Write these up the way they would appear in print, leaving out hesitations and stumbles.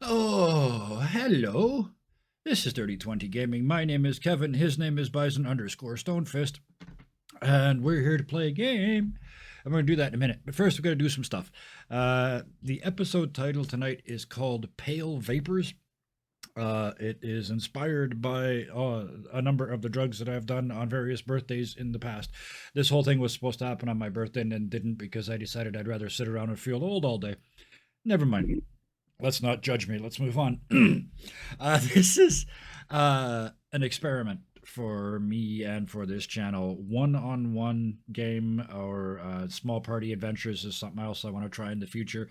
Oh, hello. This is Dirty 20 Gaming. My name is Kevin. His name is Bison underscore Stonefist. And we're here to play a game. I'm going to do that in a minute. But first, we've got to do some stuff. The episode title tonight is called Pale Vapours. It is inspired by a number of the drugs that I've done on various birthdays in the past. This whole thing was supposed to happen on my birthday and then didn't because I decided I'd rather sit around and feel old all day. Never mind. Let's not judge me. Let's move on. This is an experiment for me and for this channel. One-on-one game or small party adventures is something else I want to try in the future.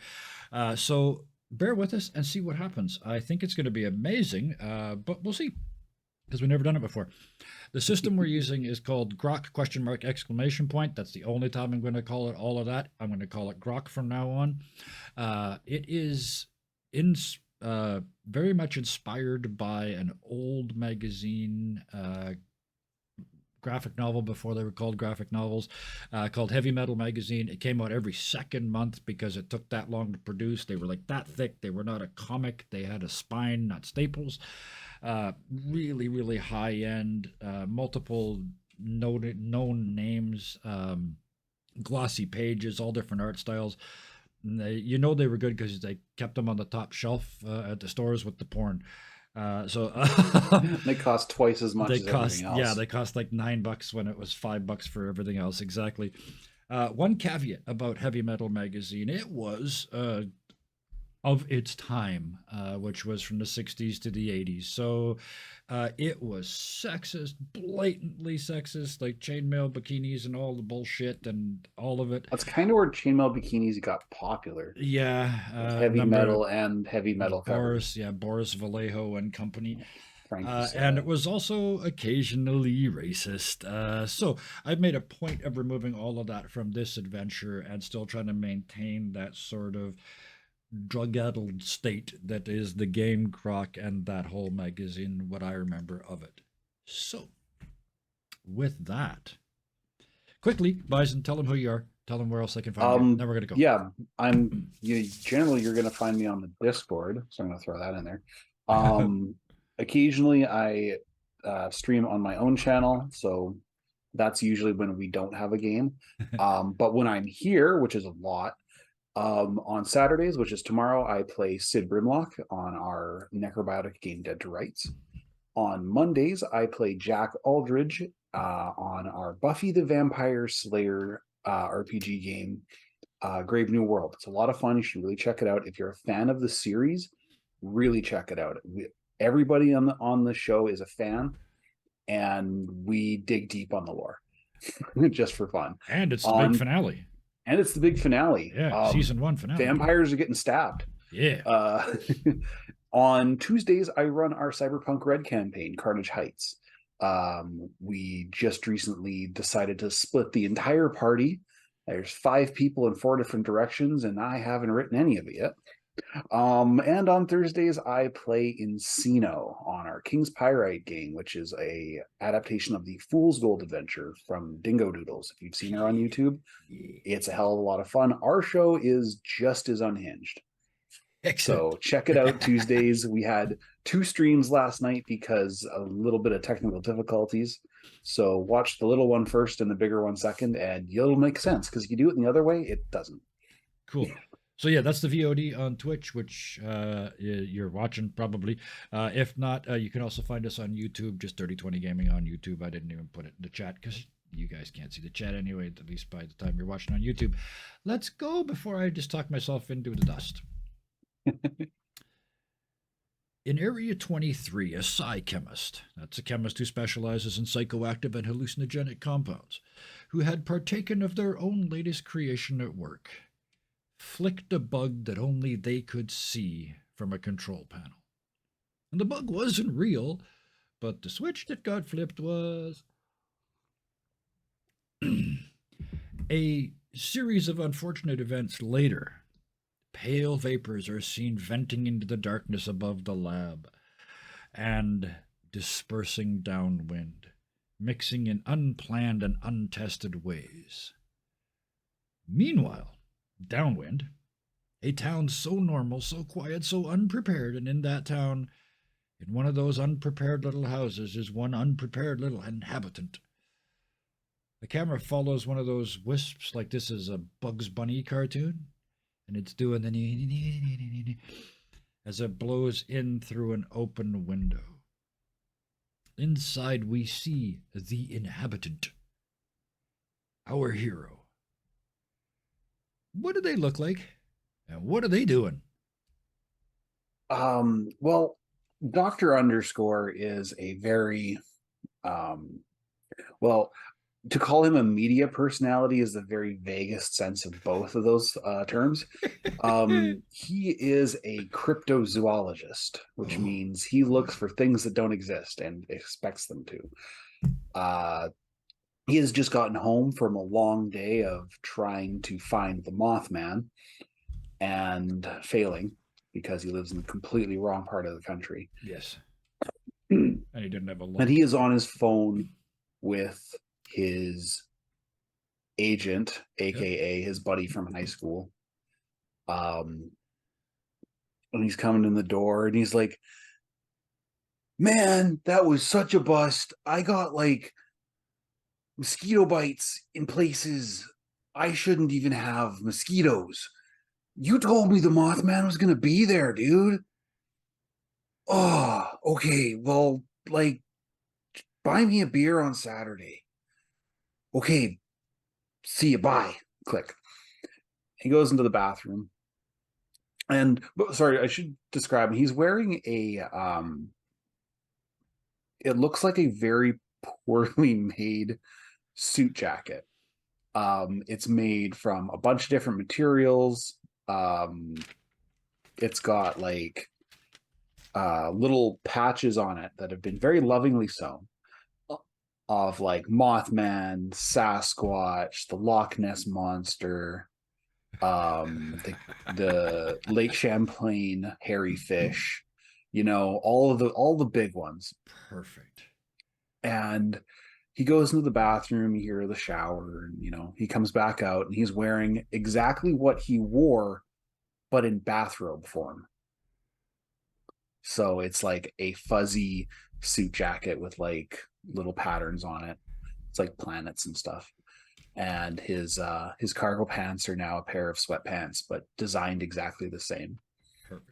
So bear with us and see what happens. I think it's going to be amazing, but we'll see because we've never done it before. The system we're using is called Grok question mark exclamation point. That's the only time I'm going to call it all of that. I'm going to call it Grok from now on. It is in very much inspired by an old magazine graphic novel before they were called graphic novels, called Heavy Metal Magazine. It came out every second month because it took that long to produce. They were like that thick. They were not a comic. They had a spine, not staples. Really, really high end, multiple known names, glossy pages, all different art styles. You know they were good because they kept them on the top shelf at the stores with the porn. So They cost twice as much they as cost, everything yeah, else. they cost like $9 when it was $5 for everything else. Exactly. One caveat about Heavy Metal Magazine: it was of its time, which was from the 60s to the 80s. So it was sexist, blatantly sexist, like chainmail bikinis and all the bullshit and all of it. That's kind of where chainmail bikinis got popular, Yeah, with a heavy number of metal and heavy metal covers. Boris, yeah, Boris Vallejo and company. Frank And it Frazetta. was also occasionally racist. So I've made a point of removing all of that from this adventure and still trying to maintain that sort of drug-addled state that is the game Croc and that whole magazine, what I remember of it. So, with that, quickly, Bison, tell them who you are. Tell them where else they can find you. Then we're going to go. Yeah, generally you're gonna find me on the Discord, so I'm gonna throw that in there. Um, Occasionally I stream on my own channel, so that's usually when we don't have a game. But when I'm here, which is a lot, on Saturdays, which is tomorrow, I play Sid Brimlock on our necrobiotic game Dead to Rights. On Mondays, I play Jack Aldridge on our Buffy the Vampire Slayer RPG game, Grave New World. It's a lot of fun. You should really check it out. If you're a fan of the series, really check it out. Everybody on the show is a fan, and we dig deep on the lore just for fun. And it's the big On finale. and it's the big finale. Yeah, season one finale. Vampires are getting stabbed. Yeah. On Tuesdays, I run our Cyberpunk Red campaign, Carnage Heights. We just recently decided to split the entire party. There's 5 people in 4 different directions, and I haven't written any of it yet. And on Thursdays, I play Encino on our King's Pyrite game, which is a adaptation of the Fool's Gold adventure from Dingo Doodles. If you've seen her on YouTube, it's a hell of a lot of fun. Our show is just as unhinged. Excellent. So check it out Tuesdays. We had 2 streams last night because a little bit of technical difficulties. So watch the little one first and the bigger one second, and it'll make sense because if you do it in the other way, it doesn't. Cool. So yeah, that's the VOD on Twitch, which you're watching probably. If not, you can also find us on YouTube, just 3020 Gaming on YouTube. I didn't even put it in the chat because you guys can't see the chat anyway, at least by the time you're watching on YouTube. Let's go before I just talk myself into the dust. In Area 23, a psi-chemist, that's a chemist who specializes in psychoactive and hallucinogenic compounds, who had partaken of their own latest creation at work, flicked a bug that only they could see from a control panel. And the bug wasn't real, but the switch that got flipped was a series of unfortunate events later. Pale vapors are seen venting into the darkness above the lab and dispersing downwind, mixing in unplanned and untested ways. Meanwhile, downwind, A town so normal, so quiet, so unprepared, and in that town, in one of those unprepared little houses, is one unprepared little inhabitant. The camera follows one of those wisps like this is a Bugs Bunny cartoon, and it's doing the as it blows in through an open window. Inside, we see the inhabitant, our hero. What do they look like? And what are they doing? Well, Doctor Underscore is a very well, to call him a media personality is the very vaguest sense of both of those terms. He is a cryptozoologist, which Oh, means he looks for things that don't exist and expects them to. Uh, he has just gotten home from a long day of trying to find the Mothman and failing because he lives in the completely wrong part of the country. yes. And And he didn't have a he light. is on his phone with his agent, Yep. aka his buddy from high school. Um, and he's coming in the door and he's like, "Man, that was such a bust. I got like mosquito bites in places I shouldn't even have mosquitoes. You told me the Mothman was gonna be there, dude. Oh, okay. Well, like, buy me a beer on Saturday. Okay, see you. Bye." Click. He goes into the bathroom. And sorry, I should describe him. He's wearing a it looks like a very poorly made suit jacket. It's made from a bunch of different materials. Um, it's got like little patches on it that have been very lovingly sewn of like Mothman, Sasquatch, the Loch Ness monster, the Lake Champlain hairy fish, all the big ones. Perfect. And he goes into the bathroom, you hear the shower, and he comes back out and he's wearing exactly what he wore, but in bathrobe form. So it's like a fuzzy suit jacket with like little patterns on it. It's like planets and stuff. And his cargo pants are now a pair of sweatpants, but designed exactly the same. Perfect.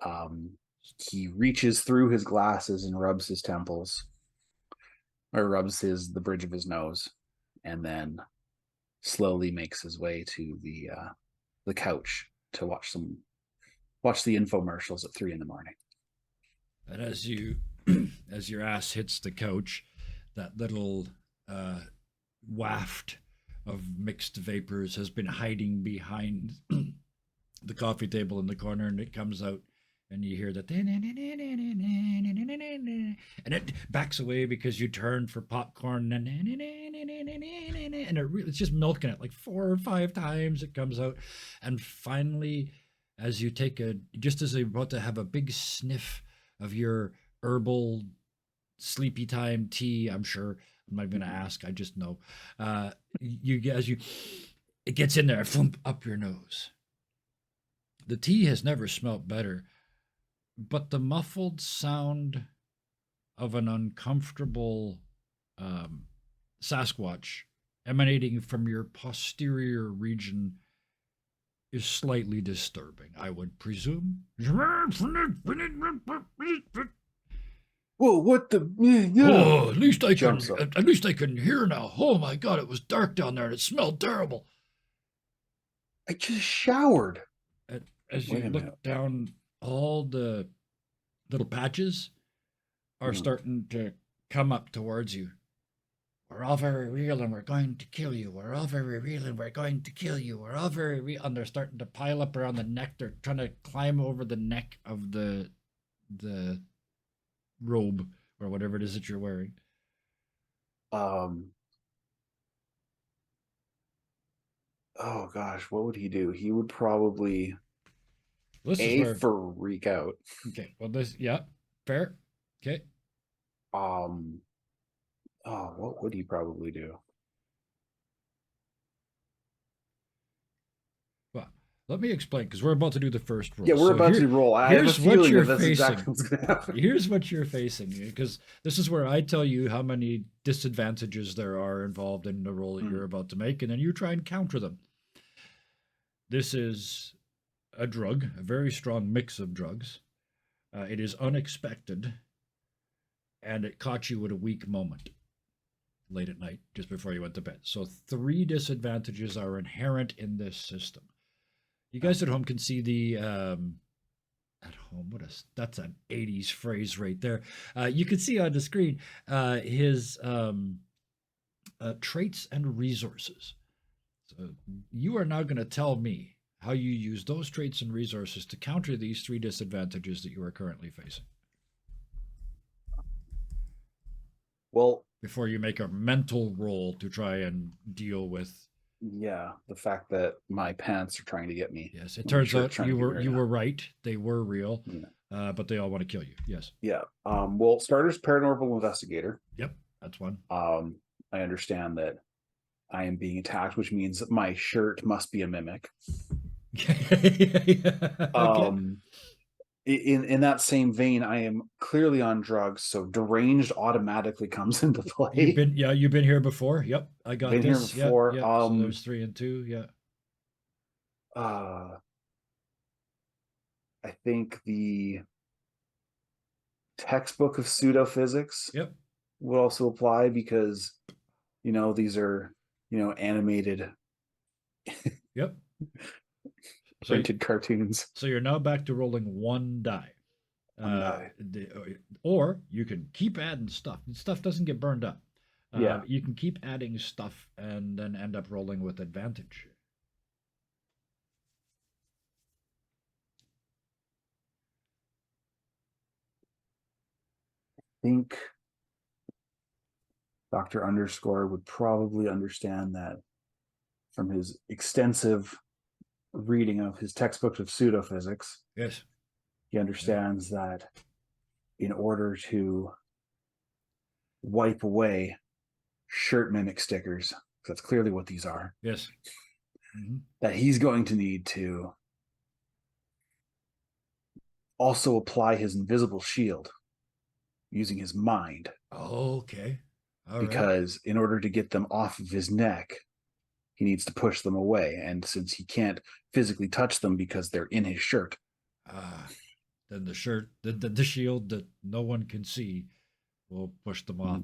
Um, he reaches through his glasses and rubs his temples, or rubs the bridge of his nose, and then slowly makes his way to the couch to watch the infomercials at 3 in the morning. And as you as your ass hits the couch, that little uh, waft of mixed vapors has been hiding behind the coffee table in the corner, and it comes out, and you hear that, and it backs away because you turn for popcorn, and it's just milking it like 4 or 5 times. It comes out, and finally, as you take just as you're about to have a big sniff of your herbal sleepy time tea, I'm sure. I'm not going to ask. I just know. It gets in there, flump up your nose. The tea has never smelt better, but the muffled sound of an uncomfortable um, Sasquatch emanating from your posterior region is slightly disturbing, I would presume. Whoa, what the? Yeah. Oh, at least I can. Jumps up. At least I can hear now. Oh my God, it was dark down there and it smelled terrible. I just showered. As Wait you a look minute. down, all the little patches are Hmm. starting to come up towards you. We're all very real and we're going to kill you. We're all very real and we're going to kill you. We're all very real. And they're starting to pile up around the neck. They're trying to climb over the neck of the robe or whatever it is that you're wearing. Um. Oh gosh, what would he do? He would probably This is where, freak out. okay, well, yeah, fair. Okay. Um. Oh, what would he probably do? Well, Let me explain, because we're about to do the first roll. Yeah, we're about to roll. I have a here's what feeling you're that that's facing. exactly what's going to happen. Here's what you're facing, because this is where I tell you how many disadvantages there are involved in the roll that you're about to make, and then you try and counter them. This is a drug, a very strong mix of drugs. It is unexpected, and it caught you at a weak moment late at night, just before you went to bed. So 3 disadvantages are inherent in this system. You guys at home can see the at home. That's an 80s phrase right there. You can see on the screen his traits and resources. So you are now going to tell me how you use those traits and resources to counter these 3 disadvantages that you are currently facing. Well, before you make a mental roll to try and deal with. Yeah, the fact that my pants are trying to get me. Yes, it turns out you were right. They were real, yeah. But they all want to kill you. Yes. Yeah. Well, starters, paranormal investigator. Yep, that's one. I understand that I am being attacked, which means that my shirt must be a mimic. Okay. In that same vein, I am clearly on drugs, so deranged automatically comes into play. You've been here before. Yep, I got been this. Here before. Yep. So there's 3 and 2. Yeah. I think the textbook of pseudophysics. Yep. Would also apply because, these are, animated. Yep. Printed cartoons. So you're now back to rolling 1 die. Or you can keep adding stuff. Stuff doesn't get burned up. Yeah. You can keep adding stuff and then end up rolling with advantage. I think Dr. Underscore would probably understand that from his extensive reading of his textbook of pseudophysics. Yes. He understands that in order to wipe away shirt mimic stickers, that's clearly what these are. Yes. That he's going to need to also apply his invisible shield using his mind. Okay. Because in order to get them off of his neck, he needs to push them away. And since he can't physically touch them because they're in his shirt. Then the shirt, the shield that no one can see will push them off.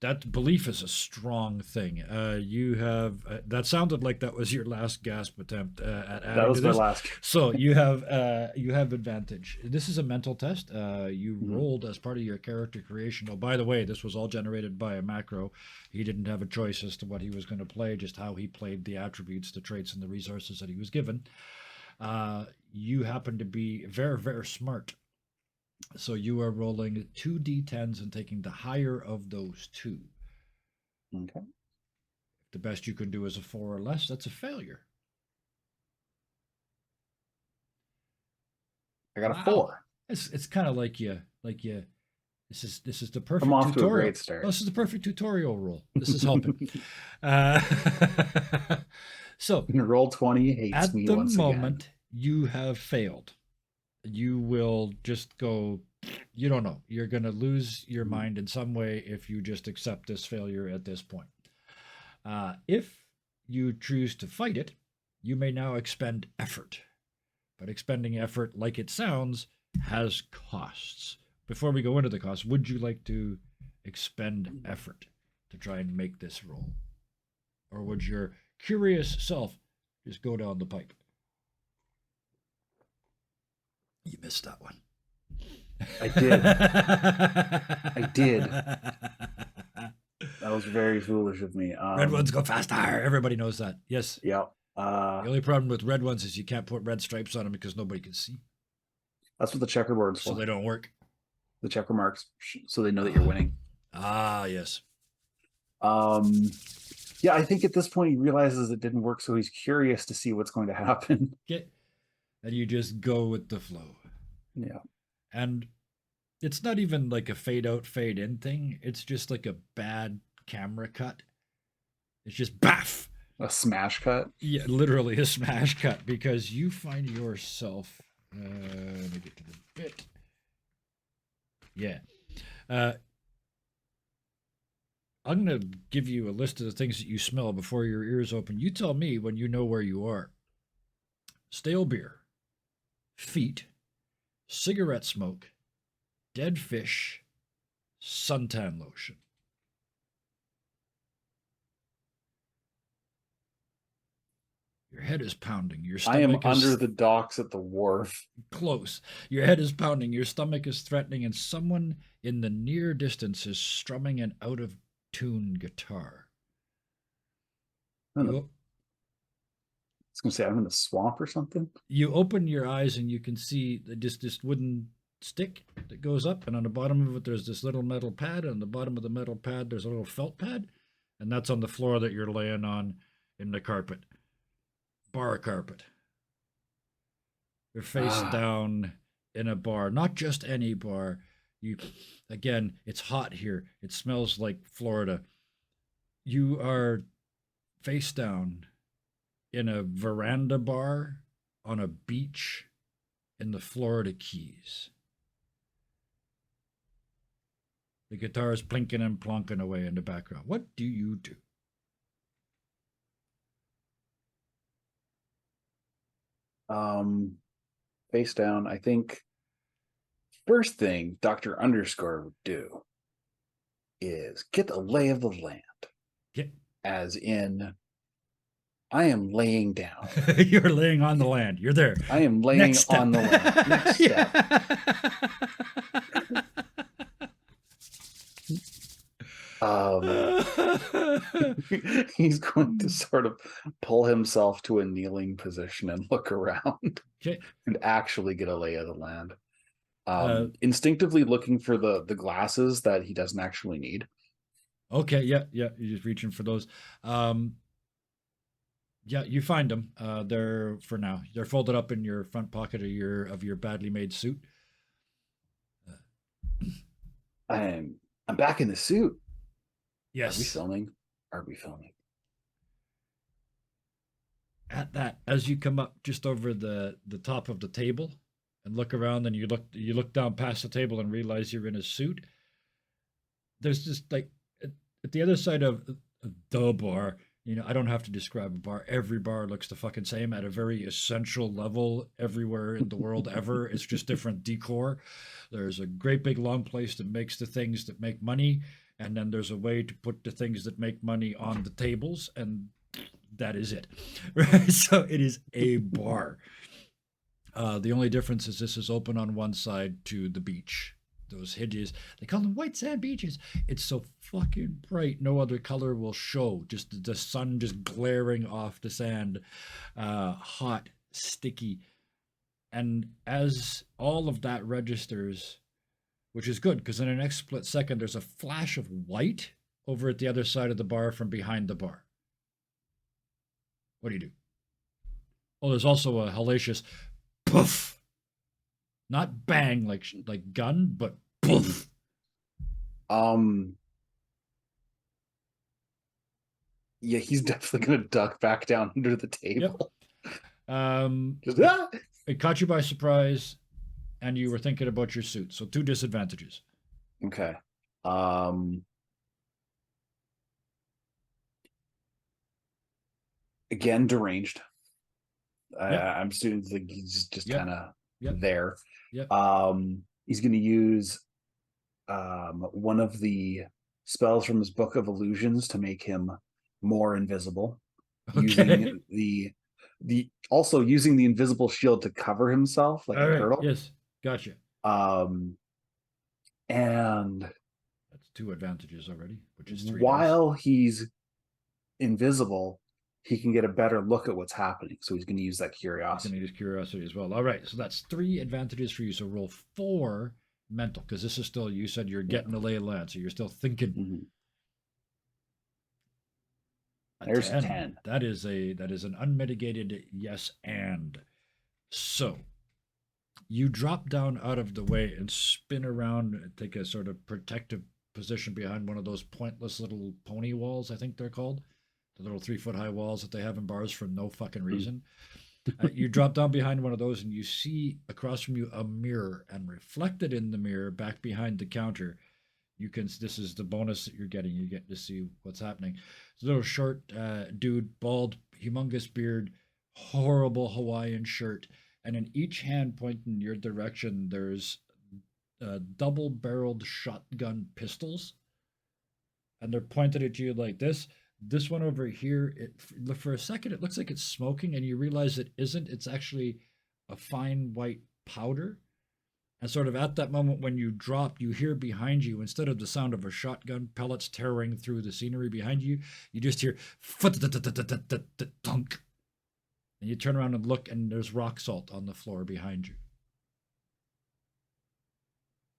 That belief is a strong thing. You have that sounded like that was your last gasp attempt at adding. That was to this. My last. So you have advantage. This is a mental test. You rolled as part of your character creation. Oh, by the way, this was all generated by a macro. He didn't have a choice as to what he was going to play, just how he played the attributes, the traits, and the resources that he was given. You happen to be very, very smart. So you are rolling 2 d10s and taking the higher of those 2. Okay. If the best you can do is a 4 or less, that's a failure. I got a 4. It's kind of like you. This is the perfect I'm off tutorial. To a great start. This is the perfect tutorial roll. This is helping. So roll 20 hates me once again. At the moment, you have failed. You will just go, you don't know. You're going to lose your mind in some way if you just accept this failure at this point. If you choose to fight it, you may now expend effort. But expending effort, like it sounds, has costs. Before we go into the costs, would you like to expend effort to try and make this roll? Or would your curious self just go down the pipe? You missed that one. I did. I did. That was very foolish of me. Red ones go faster. Everybody knows that. Yes. Yeah. The only problem with red ones is you can't put red stripes on them because nobody can see. That's what the checkerboard's for. So they don't work. The checker marks, so they know that you're winning. Yes. Yeah, I think at this point he realizes it didn't work, so he's curious to see what's going to happen. Okay. And you just go with the flow. Yeah. And it's not even like a fade out, fade in thing. It's just like a bad camera cut. It's just baff. A smash cut. Yeah, literally a smash cut because you find yourself. Let me get to the bit. Yeah. Uh, I'm going to give you a list of the things that you smell before your ears open. You tell me when you know where you are. Stale beer, feet, cigarette smoke, dead fish, suntan lotion. Your head is pounding. Your I am stomach under is the docks at the wharf. close. Your head is pounding. Your stomach is threatening, and someone in the near distance is strumming an out of tune guitar. I You was gonna say I'm in the swamp or something. you open your eyes and you can see this wooden stick that goes up, and on the bottom of it there's this little metal pad, and on the bottom of the metal pad there's a little felt pad, and that's on the floor that you're laying on in the carpet, bar carpet. You're face Ah, down in a bar, not just any bar. You again, it's hot here. It smells like Florida. You are face down in a veranda bar on a beach in the Florida Keys. The guitar is plinking and plonking away in the background. What do you do? um, face down. I think first thing Doctor Underscore would do is get the lay of the land, Yeah. as in I am laying down. You're laying on the land. You're there. I am laying Next step. on the land. Next step. He's going to sort of pull himself to a kneeling position and look around Okay. and actually get a lay of the land. Uh, Instinctively looking for the glasses that he doesn't actually need. okay. Yeah. Yeah. You're just reaching for those. Yeah, you find them. They're for now. They're folded up in your front pocket of your badly made suit. I'm back in the suit. Yes. Are we filming? Are we filming? At that, as you come up just over the top of the table and look around, and you look down past the table and realize you're in a suit. There's just like at the other side of the bar. You know, I don't have to describe a bar. Every bar looks the fucking same at a very essential level everywhere in the world ever. It's just different decor. There's a great big long place that makes the things that make money, and then there's a way to put the things that make money on the tables, and that is it. Right? So it is a bar. The only difference is this is open on one side to the beach. Those hideous, they call them white sand beaches. It's so fucking bright, no other color will show. Just the sun just glaring off the sand, hot, sticky. And as all of that registers, which is good because in the next split second, there's a flash of white over at the other side of the bar from behind the bar. What do you do? Oh, there's also a hellacious poof. Not bang like gun, but poof. Yeah, he's definitely gonna duck back down under the table. Yep. It caught you by surprise, and you were thinking about your suit. So 2 disadvantages. Okay. Again, deranged. Yep. I'm assuming like he's just Yep. kind of Yep. there. Yep. He's going to use one of the spells from his book of illusions to make him more invisible, Okay. using also using the invisible shield to cover himself like All a right. turtle. Yes. Gotcha. And That's 2 advantages already, which is 3 dice. while he's invisible, he can get a better look at what's happening. So he's going to use that He's going curiosity. to use curiosity as well. All right. So that's 3 advantages for you. So roll 4 mental, because this is still, you said you're getting the lay of the land, so you're still thinking. Mhm. A There's 10. That is an unmitigated yes and. So you drop down out of the way and spin around and take a sort of protective position behind one of those pointless little pony walls, I think they're called. the little 3 foot high walls that they have in bars for no fucking Mm. reason. You drop down behind one of those and you see across from you a mirror, and reflected in the mirror back behind the counter, you can, this is the bonus that you're getting, you get to see what's happening. It's a little short dude, bald, humongous beard, horrible Hawaiian shirt, and in each hand pointing your direction there's double barreled shotgun pistols, and they're pointed at you like this one over here, it for a second it looks like it's smoking, and you realize it isn't, it's actually a fine white powder. And sort of at that moment when you drop, you hear behind you, instead of the sound of a shotgun pellets tearing through the scenery behind you, you just hear thunk. And you turn around and look, and there's rock salt on the floor behind you.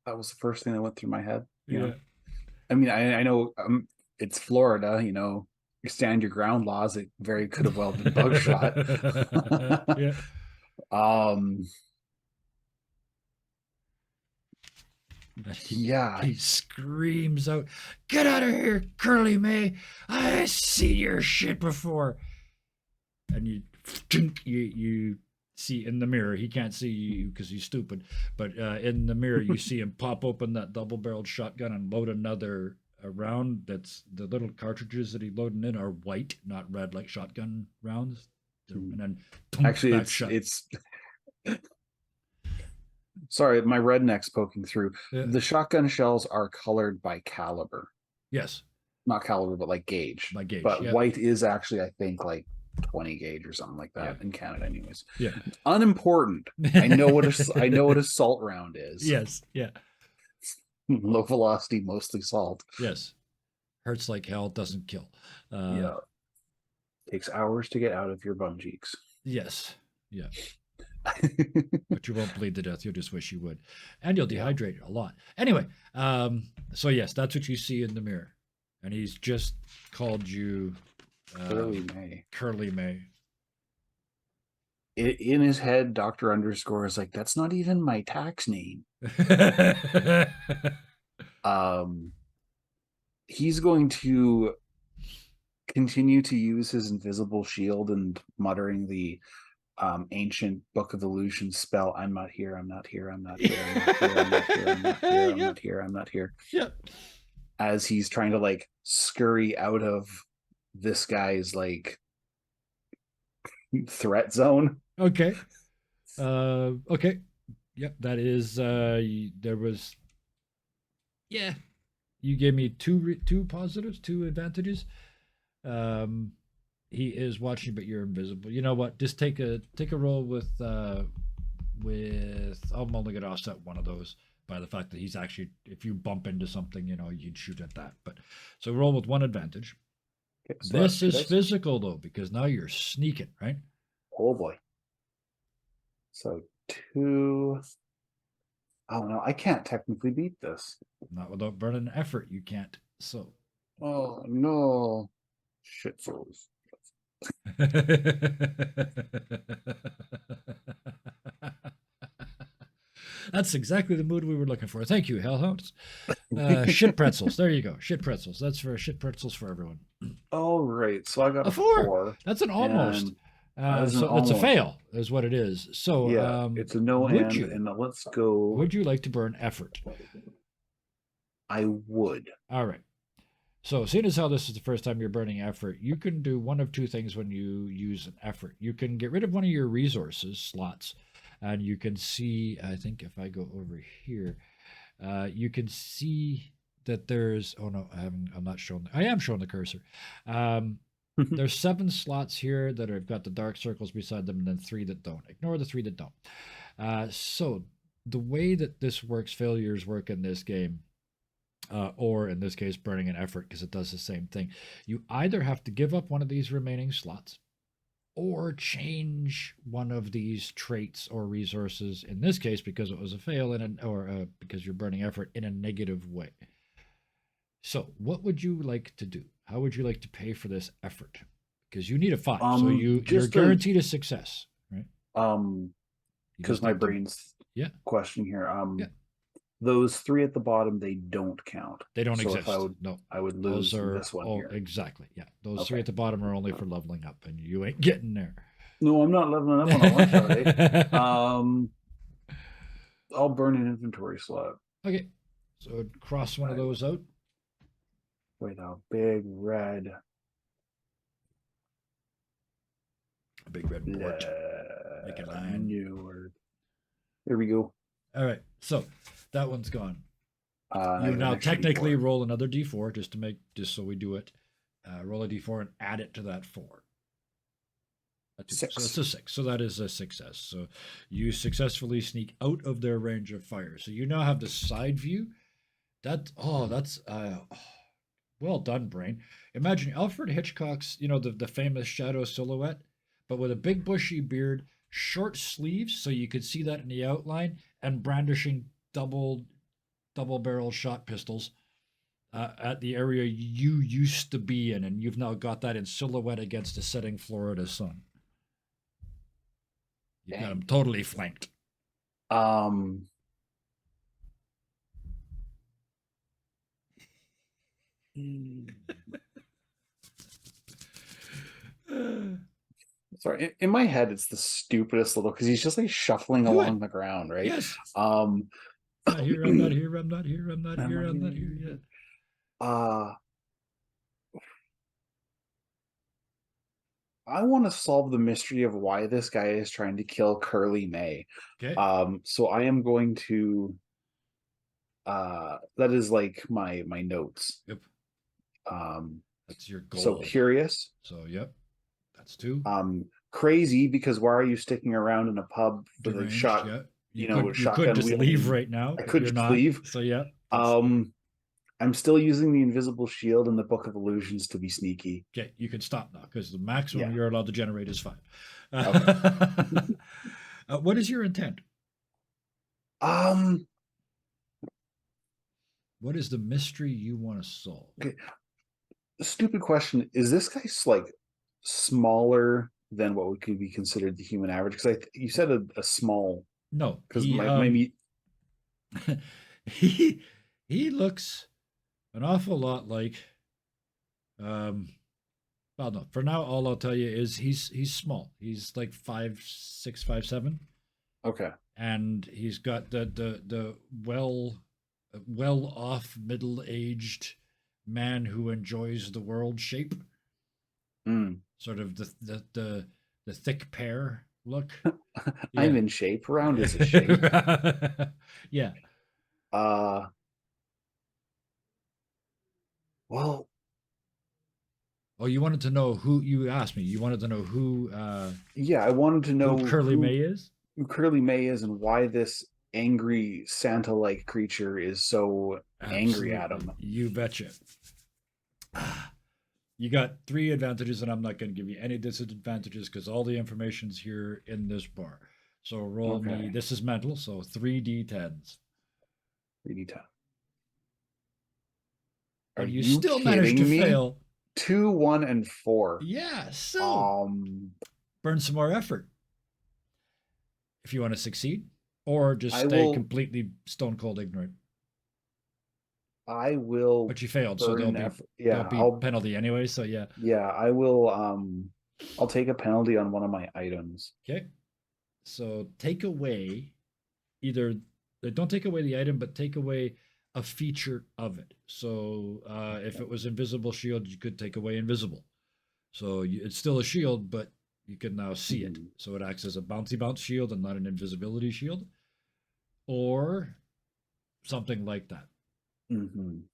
That was the first thing that went through my head. Yeah. I mean, I know it's Florida. You stand your ground laws. It very could have well been buckshot. Yeah. um, yeah. He screams out, "Get out of here, Curly May! I seen your shit before." And you see in the mirror, he can't see you because he's stupid, but in the mirror you see him pop open that double-barreled shotgun and load another round. That's the little cartridges that he loading in are white, not red like shotgun rounds. And then Actually, back shut. it's sorry, my redneck's poking through. Yeah. The shotgun shells are colored by caliber. Yes. Not caliber, but like gauge. By gauge. But yeah. white is actually, I think, like 20 gauge or something like that Yeah. in Canada, anyways. Yeah. Unimportant. I know what a salt round is. Yes. Yeah. Low velocity, mostly salt. Yes. Hurts like hell, doesn't kill. Yeah. Takes hours to get out of your bum cheeks. Yes. Yeah. But you won't bleed to death. You'll just wish you would. And you'll dehydrate a lot. Anyway, so yes, that's what you see in the mirror. And he's just called you Curly May. Curly May. In his head, Dr. Underscore is like, that's not even my tax name. He's going to continue to use his invisible shield and muttering the ancient Book of Illusion spell, I'm not here, I'm not here, I'm not here, I'm not here, I'm not here, I'm not here, I'm not here, I'm not here. Yeah. As he's trying to like scurry out of this guy's like threat zone. Okay. Okay. Yep, that is there was, yeah. You gave me two positives, two advantages. He is watching, but you're invisible. You know what? Just take a roll with I'm only gonna offset one of those by the fact that he's actually, if you bump into something, you'd shoot at that. But so roll with one advantage. Okay, so this is physical though, because now you're sneaking, right? Oh boy. So 2. Oh no, I can't technically beat this. Not without burning effort, you can't. So. Oh no. Shit froze. That's exactly the mood we were looking for. Thank you, Hellhounds. Shit pretzels. There you go. Shit pretzels. That's for shit pretzels for everyone. All right. So I got a 4. That's an almost. So it's a fail, is what it is. So yeah, it's a no and let's go. Would you like to burn effort? I would. All right. So seeing as how this is the first time you're burning effort, you can do one of two things when you use an effort. You can get rid of one of your resources slots, and you can see, I think if I go over here, you can see that there's, oh no, I'm not showing, I am showing the cursor. There's 7 slots here that have got the dark circles beside them, and then 3 that don't. Ignore the 3 that don't. So the way that this works, failures work in this game, or in this case, burning an effort, because it does the same thing. You either have to give up one of these remaining slots, or change one of these traits or resources, in this case, because it was a fail, or because you're burning effort, in a negative way. So what would you like to do? How would you like to pay for this effort? Because you need a 5, so you're guaranteed a success, right? Because my brain's yeah. question here. Yeah. those three at the bottom, they don't count. They don't So if exist. No, I would those lose are this one oh here. exactly. Yeah, those three Okay. at the bottom are only for leveling up, and you ain't getting there. No, I'm not leveling up on a one shot, eh? Um, I'll burn an inventory slot. Okay, so cross one of I those out. wait a big red A big red wart. Make a line. new word. Here we go. All right, so that one's gone. I You got an now extra technically D4. roll another d4 just so we do it. Roll a d4 and add it to that four. A two. So it's Six. a six. So that is a success. So you successfully sneak out of their range of fire. So you now have the side view. That's well done, brain. Imagine Alfred Hitchcock's, the famous shadow silhouette, but with a big bushy beard, short sleeves, so you could see that in the outline, and brandishing double barrel shot pistols at the area you used to be in, and you've now got that in silhouette against the setting Florida sun. You got him Dang. totally flanked. Um, sorry. In my head, it's the stupidest little because he's just like shuffling Do it. along the ground, right? Yes. Um, Not here. I'm not here. I'm not here. I'm not I'm here. not I'm not here. here yet. Uh, I want to solve the mystery of why this guy is trying to kill Curly May. Okay. So I am going to that is like my notes. Yep. Um, That's your so goal. curious. So yep. That's two. Crazy because why are you sticking around in a pub with a Deranged. shot, Yeah. with You could shotgun just leave wielding? right now, I but could you're just not. leave. So yeah. That's I'm still using the invisible shield in the Book of Illusions to be sneaky. okay. You can stop now because the maximum Yeah. you're allowed to generate is 5. Okay. What is your intent? Um. What is the mystery you want to solve? Okay. Stupid question. Is this guy like smaller than what would could be considered the human average? Because you said a small. No, Because my meat. he looks an awful lot like um well no, for now all I'll tell you is he's small. He's like 5'6", 5'7", Okay. and he's got the well off middle aged man who enjoys the world shape. Mm. Sort of the thick pear look. I'm Yeah. in shape. Round is a shape. Yeah. Uh. Well. Oh, you wanted to know who you asked me. You wanted to know Yeah. I wanted to who know Curly May is? who Curly May is and why this angry Santa-like creature is so angry at Absolutely. him. You betcha. You got 3 advantages, and I'm not going to give you any disadvantages because all the information's here in this bar. So roll me. Okay. This is mental, so 3d10s. 3d10. Are And you you still managed to kidding me? fail. 2, 1, and 4. Yeah, so Um, burn some more effort if you want to succeed, or just I stay will. completely stone cold ignorant. I will But you failed, so burn effort. there'll Yeah, be penalty anyway. So yeah. Yeah, I will. I'll take a penalty on one of my items. Okay. So take away either don't take away the item, but take away a feature of it. So if it was invisible shield, you could take away invisible. So it's still a shield, but you can now see it. Mhm. So it acts as a bouncy bounce shield and not an invisibility shield, or something like that. Mhm.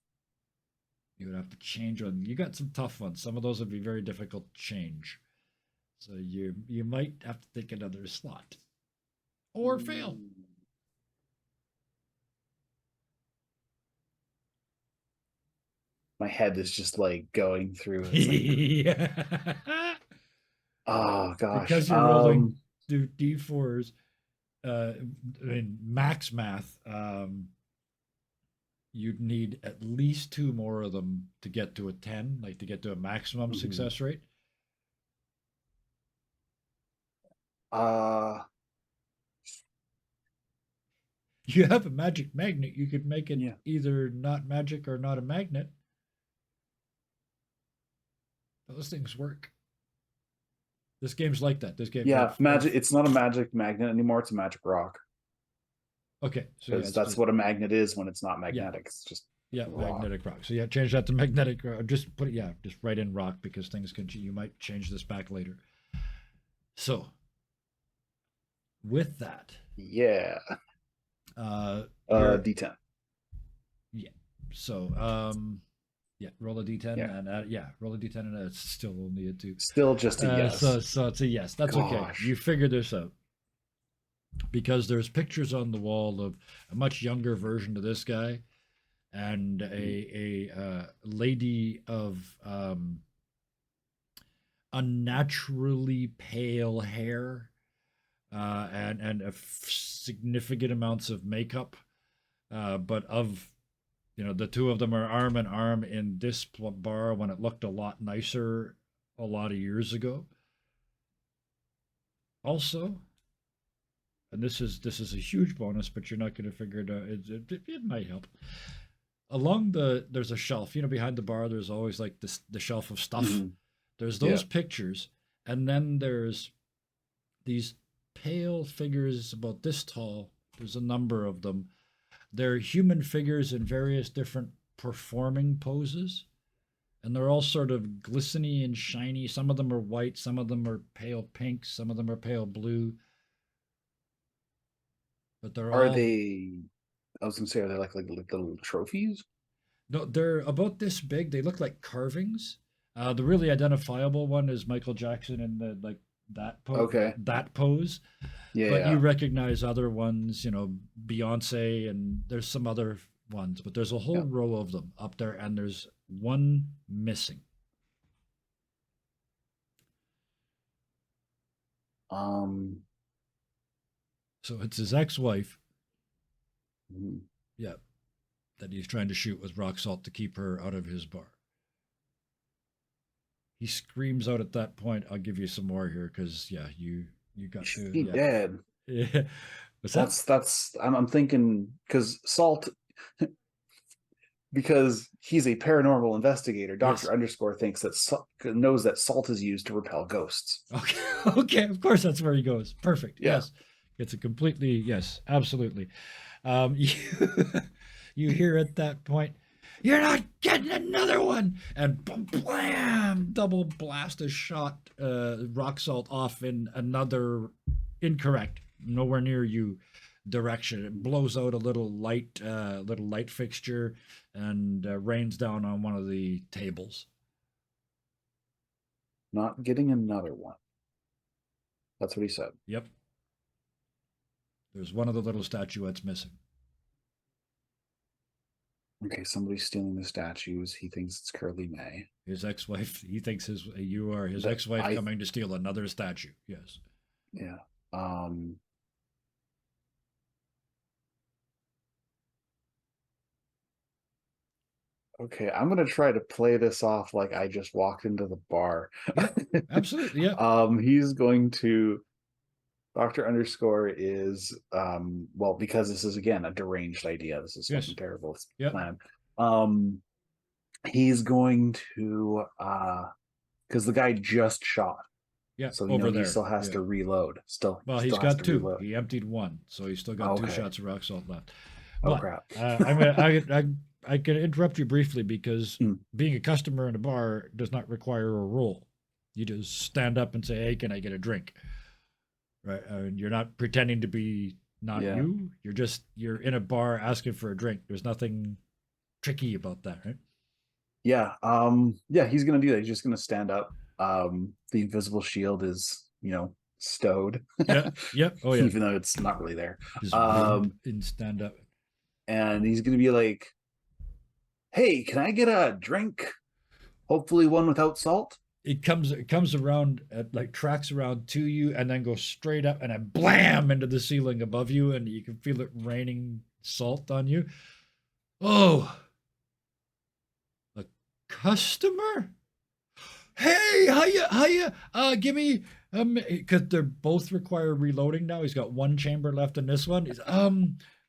You would have to change one. You got some tough ones. Some of those would be very difficult to change. So you might have to take another slot or fail. Mm. My head is just like going through. It's like, Yeah. oh gosh. Because you're rolling d4s. In max math, you'd need at least 2 more of them to get to a 10, like to get to a maximum Mhm. success rate. Uh, You have a magic magnet. You could make it Yeah. either not magic or not a magnet. Those things work. This game's like that. This game, Yeah, magic. It's not a magic magnet anymore. It's a magic rock. okay, so yeah, Because it's that's just what a magnet is when it's not yeah, magnetic. It's just yeah, rock. magnetic rock. So yeah, change that to magnetic. Just put it, yeah, just write in rock because things can. You might change this back later. So with that, Yeah. you're D10. yeah. So yeah, roll a d10 Yeah. and yeah, roll a d10 and it's still only a two. Still just a yes. So it's a yes. That's okay. Gosh. You figured this out because there's pictures on the wall of a much younger version of this guy and a lady of unnaturally pale hair and significant amounts of makeup, but of the two of them are arm in arm in this bar when it looked a lot nicer a lot of years ago. Also, and this is a huge bonus, but you're not going to figure it out. It might help. Along there's a shelf. Behind the bar, there's always like the shelf of stuff. Mhm. There's Yeah. those pictures, and then there's these pale figures about this tall. There's a number of them. They're human figures in various different performing poses, and they're all sort of glistening and shiny. Some of them are white, some of them are pale pink, some of them are pale blue, but they're Are all they? I was gonna say, are they like little trophies? no, they're about this big. They look like carvings. The really identifiable one is Michael Jackson in the like Okay. that pose. Yeah. But you Yeah. recognize other ones, Beyonce, and there's some other ones, but there's a whole Yeah. row of them up there, and there's one missing. Um. So it's his ex-wife, mhm. yeah, that he's trying to shoot with rock salt to keep her out of his bar. He screams out at that point. I'll give you some more here because yeah, you got Should to be yeah. dead. Yeah. What's that? That's. I'm thinking because Salt, because he's a paranormal investigator. Yes. Doctor Underscore thinks that knows that salt is used to repel ghosts. Okay. Okay. Of course, that's where he goes. Perfect. Yeah. Yes. It's a completely yes. Absolutely. You, you hear at that point, "You're not getting another one!" And boom, blam, double blast a shot, rock salt off in another incorrect, nowhere near you direction. It blows out a little light fixture, and rains down on one of the tables. Not getting another one. That's what he said. Yep. There's one of the little statuettes missing. Okay, somebody's stealing the statues. He thinks it's Curly May. His ex-wife. He thinks you are his That ex-wife coming to steal another statue. Yes. Yeah. Okay, I'm gonna try to play this off like I just walked into the bar. Yeah, absolutely. Yeah. He's going to Doctor Underscore is well, because this is again a deranged idea. This is Yes. something terrible. It's Yep. planned. He's going to because the guy just shot. Yeah. So over there. he still has to reload. Well, he's got two. Reload. He emptied one, so he's still got two Okay. shots of rock salt left. Oh But, crap! I can interrupt you briefly because being a customer in a bar does not require a roll. You just stand up and say, "Hey, can I get a drink?" Right? You're not pretending to be not you. You're in a bar asking for a drink. There's nothing tricky about that, right? Yeah. Yeah, he's gonna do that. He's just gonna stand up. The invisible shield is, stowed. Yeah. Yep. Oh yeah. Even though it's not really there. Just in stand up. And he's gonna be like, "Hey, can I get a drink? Hopefully one without salt." It comes around, like tracks around to you, and then goes straight up, and then blam into the ceiling above you, and you can feel it raining salt on you. Oh, a customer? Hey, hiya, give me because they're both require reloading now. He's got one chamber left in this one. He's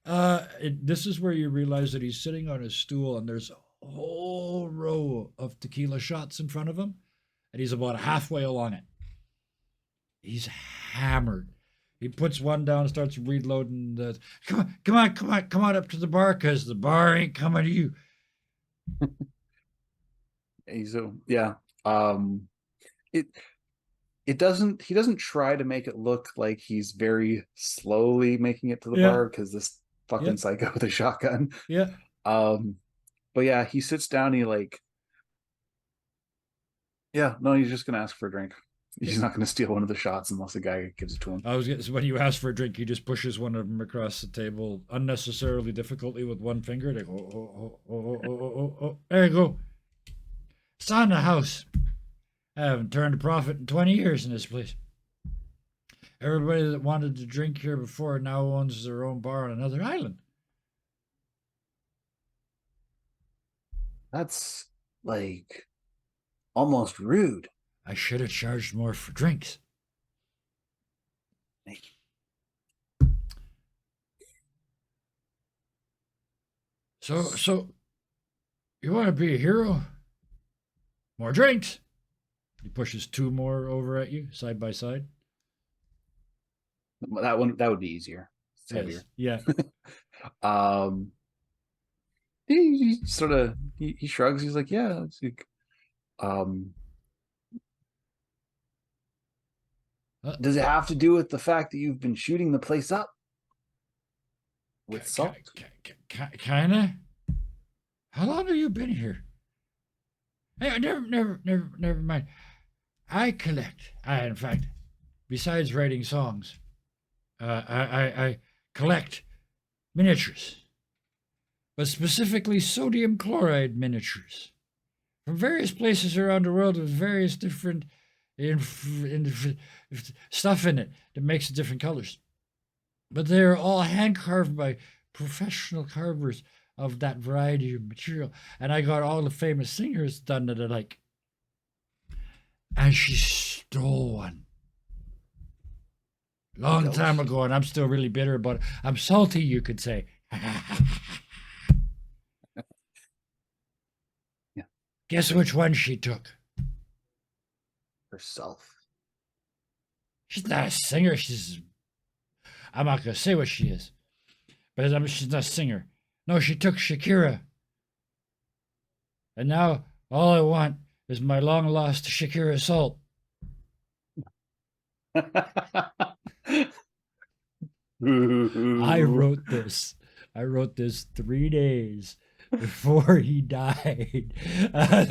This is where you realize that he's sitting on a stool and there's a whole row of tequila shots in front of him, and he's about halfway along it. He's hammered. He puts one down and starts reloading. Come on, come on, come on, come on up to the bar, because the bar ain't coming to you. So yeah, um, it it doesn't. He doesn't try to make it look like he's very slowly making it to the Yeah, bar because this yeah, fucking psycho with a shotgun. yeah. Um, but yeah, he sits down. And he like, yeah, no, he's just gonna ask for a drink. Yeah. He's not gonna steal one of the shots unless the guy gives it to him. I was getting, so when you ask for a drink, he just pushes one of them across the table unnecessarily difficultly with one finger. They go, oh, oh, oh, oh, oh, oh, oh. There you go. It's on the house. I haven't turned a profit in 20 years in this place. Everybody that wanted to drink here before now owns their own bar on another island. That's like almost rude. I should have charged more for drinks. So, you want to be a hero? More drinks. He pushes two more over at you, side by side. That would be easier. It's heavier. Yeah. Um, he sort of he shrugs. He's like, yeah. It's like, um, does it have to do with the fact that you've been shooting the place up with salt? Kinda. How long have you been here? Hey, never mind. I collect. In fact, besides writing songs, I collect miniatures, but specifically sodium chloride miniatures from various places around the world with various different stuff in it that makes different colors. But they're all hand carved by professional carvers of that variety of material. And I got all the famous singers done that I like. And she stole one. Long time ago, and I'm still really bitter about it. I'm salty, you could say. Yeah. Guess which one she took? Herself. She's not a singer. I'm not going to say what she is. But she's not a singer. No, she took Shakira. And now all I want is my long lost Shakira salt. I wrote this. I wrote this 3 days before he died. Was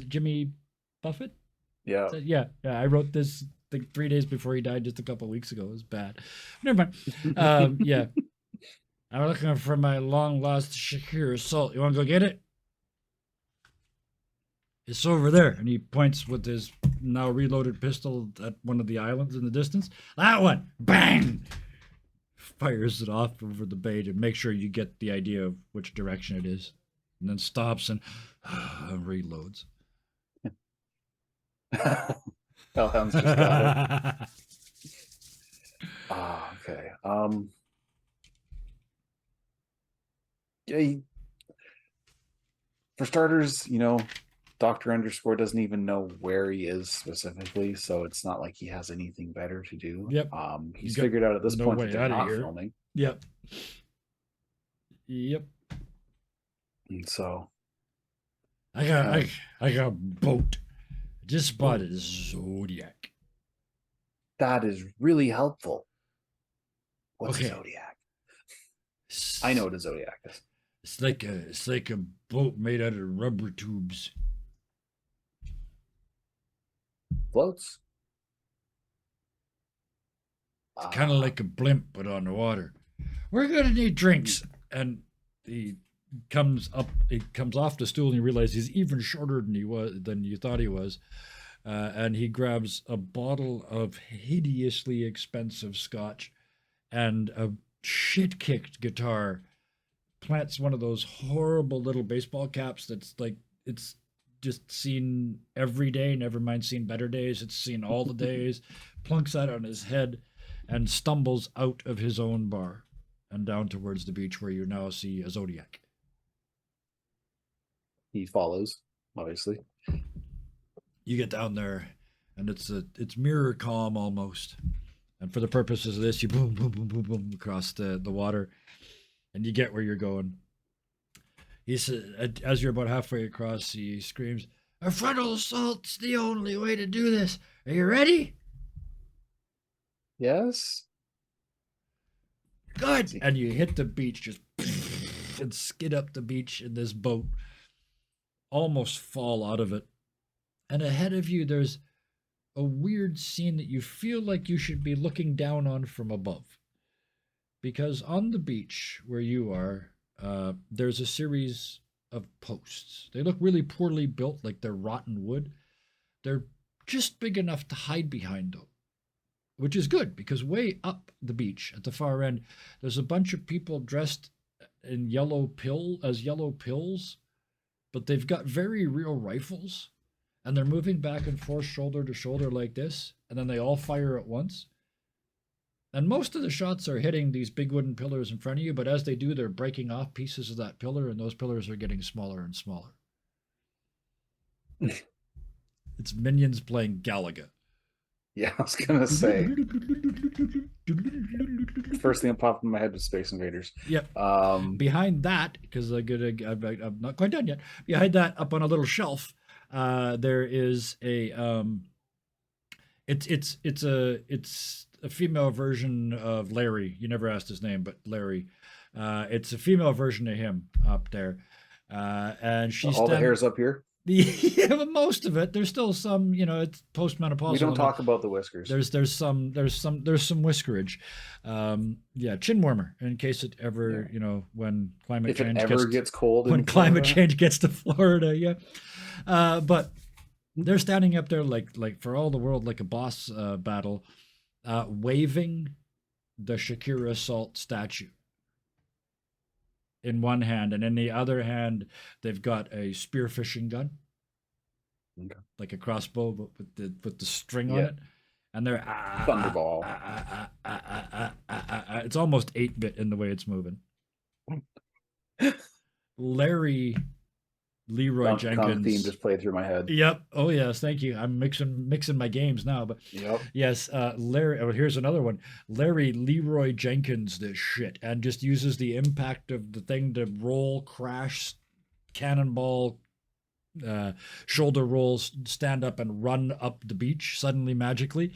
it Jimmy Buffett? Yeah. Yeah. I wrote this like 3 days before he died, just a couple of weeks ago. It was bad. Never mind. Yeah. I'm looking for my long lost Shakira salt. You want to go get it? It's over there. And he points with his now reloaded pistol at one of the islands in the distance. That one. Bang! Fires it off over the bay to make sure you get the idea of which direction it is. And then stops and reloads. Hellhound's just got it. Okay. Yeah, for starters, Dr. Underscore doesn't even know where he is specifically, so it's not like he has anything better to do. Yep. He's figured out at this point that they're not filming. Yep. And so I got a boat. Just bought a Zodiac. That is really helpful. What's Okay. a Zodiac? I know what a Zodiac is. It's like a boat made out of rubber tubes. Floats? It's kind of like a blimp, but on the water. We're gonna need drinks. And he comes off the stool and you realize he's even shorter than you thought he was. And he grabs a bottle of hideously expensive scotch and a shit-kicked guitar. Plants one of those horrible little baseball caps that's like, it's just seen every day, never mind seen better days. It's seen all the days. Plunks that on his head and stumbles out of his own bar. and down towards the beach where you now see a zodiac. He follows, obviously. You get down there, and it's mirror calm almost. And for the purposes of this, you boom, boom, boom, boom, boom across the water, and you get where you're going. He said, as you're about halfway across, he screams, "A frontal assault's the only way to do this. Are you ready?" Yes. Good. And you hit the beach, just and skid up the beach in this boat, almost fall out of it. And ahead of you, there's a weird scene that you feel like you should be looking down on from above. Because on the beach where you are, there's a series of posts. They look really poorly built, like they're rotten wood. They're just big enough to hide behind, though, which is good because way up the beach at the far end, there's a bunch of people dressed in yellow pills, but they've got very real rifles, and they're moving back and forth shoulder to shoulder like this, and then they all fire at once. And most of the shots are hitting these big wooden pillars in front of you, but as they do, they're breaking off pieces of that pillar, and those pillars are getting smaller and smaller. It's minions playing Galaga. Yeah, I was gonna say. First thing that popped in my head was Space Invaders. Yep. Behind that, because I'm not quite done yet. Behind that, up on a little shelf, there is a it's a female version of Larry. You never asked his name, but Larry. It's a female version of him up there, and she's all the hairs up here. Yeah, but most of it. There's still some, it's postmenopausal. We don't talk about the whiskers. There's some whiskerage. Yeah, chin warmer in case it ever, when climate change gets cold. When climate change gets to Florida, yeah. But they're standing up there like for all the world like a boss battle, waving the Shakira Salt statue in one hand, and in the other hand they've got a spearfishing gun, okay, like a crossbow, but with the string on it, and they're Thunderball. It's almost 8-bit in the way it's moving. Leroy Jenkins theme just played through my head. Yep. Oh yes, thank you. I'm mixing my games now, but yep. Yes, Larry. Oh, here's another one. Leroy Jenkins this shit, and just uses the impact of the thing to roll, crash, cannonball, shoulder rolls, stand up and run up the beach suddenly magically,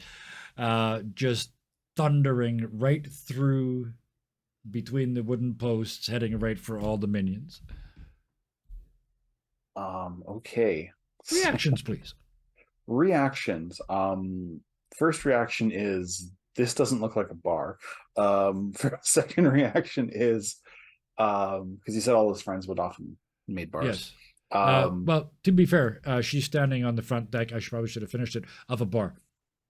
just thundering right through between the wooden posts, heading right for all the minions. Okay. Reactions, please. Reactions. First reaction is this doesn't look like a bar. Second reaction is because he said all his friends would often made bars. Yes. Well, to be fair, she's standing on the front deck. Probably should have finished it of a bar.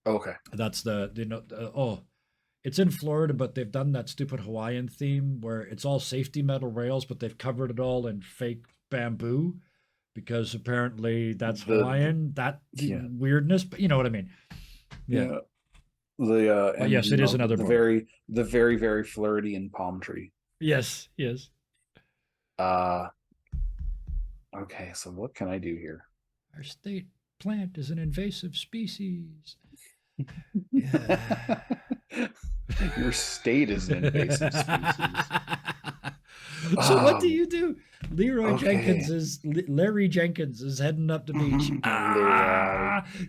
Okay. That's it's in Florida, but they've done that stupid Hawaiian theme where it's all safety metal rails, but they've covered it all in fake bamboo. Because apparently that's Hawaiian, weirdness, but you know what I mean. Yeah. Yes, it is another the very very Floridian palm tree. Yes. Okay, so what can I do here? Our state plant is an invasive species. Your state is an invasive species. So what do you do? Larry Jenkins is heading up the beach,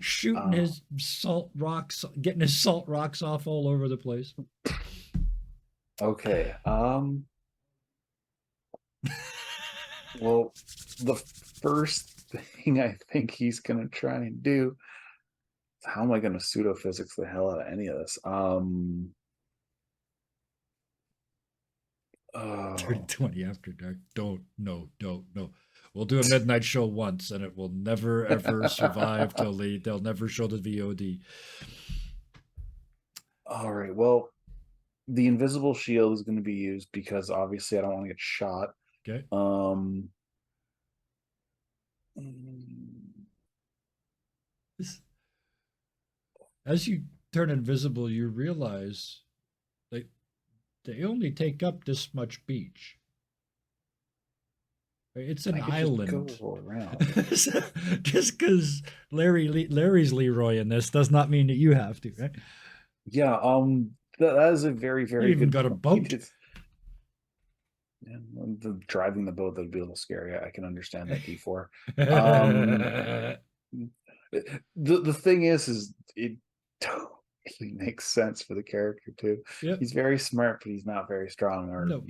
shooting his salt rocks, getting his salt rocks off all over the place. Okay. Well, the first thing I think he's gonna try and do. How am I gonna pseudophysics the hell out of any of this? 30/20 After Dark. Don't. We'll do a midnight show once, and it will never ever survive till they'll never show the VOD. All right. Well, the invisible shield is going to be used because obviously I don't want to get shot. Okay. As you turn invisible, you realize they only take up this much beach. It's I an could just go island. around. Just because Larry's Leroy in this does not mean that you have to, right? Yeah, that is a very, You very even good got a point. boat. It's, yeah, driving the boat, that'd be a little scary. I can understand that, D4. Um, the thing is it totally makes sense for the character too. Yep. He's very smart, but he's not very strong, or No.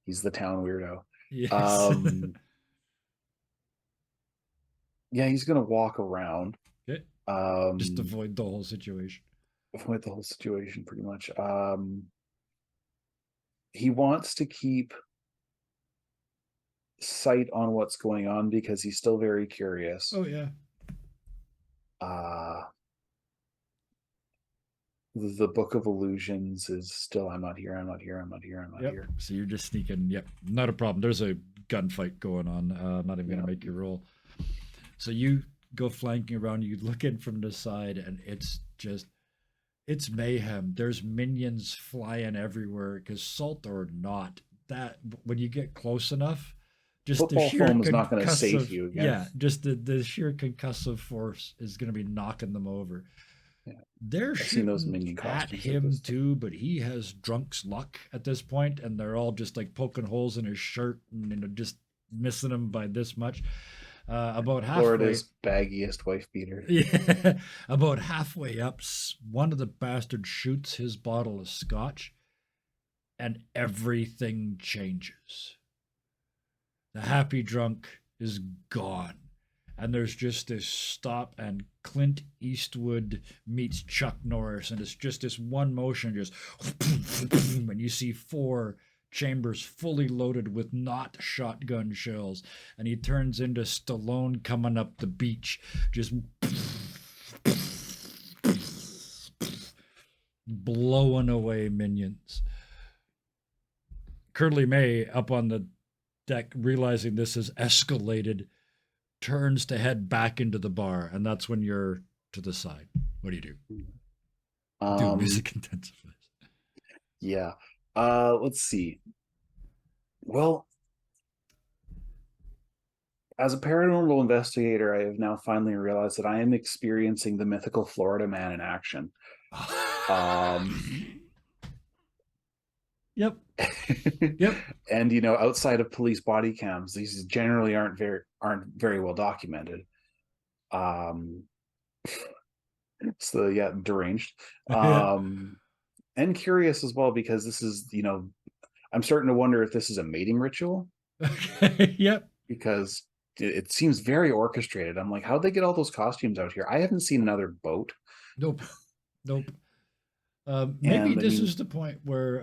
he's the town weirdo. Yes. Um, yeah, he's gonna walk around. Okay. Just Um, avoid the whole situation. with the whole situation pretty much. He wants to keep sight on what's going on because he's still very curious. Oh yeah. Uh the Book of Illusions is still, I'm not here, I'm not here, I'm not here, I'm not Yep. here. So you're just sneaking. Yep. Not a problem. There's a gunfight going on. I'm not even Yeah. gonna make you roll. So you go flanking around. You look in from the side, and it's mayhem. There's minions flying everywhere because salt or not, that when you get close enough, just the Football sheer foam is not going to save concussive, you again. yeah, just the sheer concussive force is going to be knocking them over. Yeah. They're I've seen those shooting minion at costumes like him this. too, but he has drunk's luck at this point, and they're all just like poking holes in his shirt and just missing him by this much. About halfway, Florida's baggiest wife beater. yeah, about halfway up, one of the bastards shoots his bottle of scotch, and everything changes. The happy drunk is gone. And there's just this stop, and Clint Eastwood meets Chuck Norris, and it's just this one motion, just and you see four chambers fully loaded with not shotgun shells, and he turns into Stallone coming up the beach, just blowing away minions. Curly May up on the deck, realizing this has escalated, turns to head back into the bar, and that's when you're to the side. What do you do? Do music intensifies. Yeah. Let's see. Well, as a paranormal investigator, I have now finally realized that I am experiencing the mythical Florida man in action. Yep. Yep. And outside of police body cams, these generally aren't very well documented. Um, so yeah, deranged. Yeah. And curious as well, because this is, I'm starting to wonder if this is a mating ritual, Okay. Yep. because it seems very orchestrated. I'm like, how'd they get all those costumes out here? I haven't seen another boat. Nope. Nope. Maybe And I this mean, is the point where,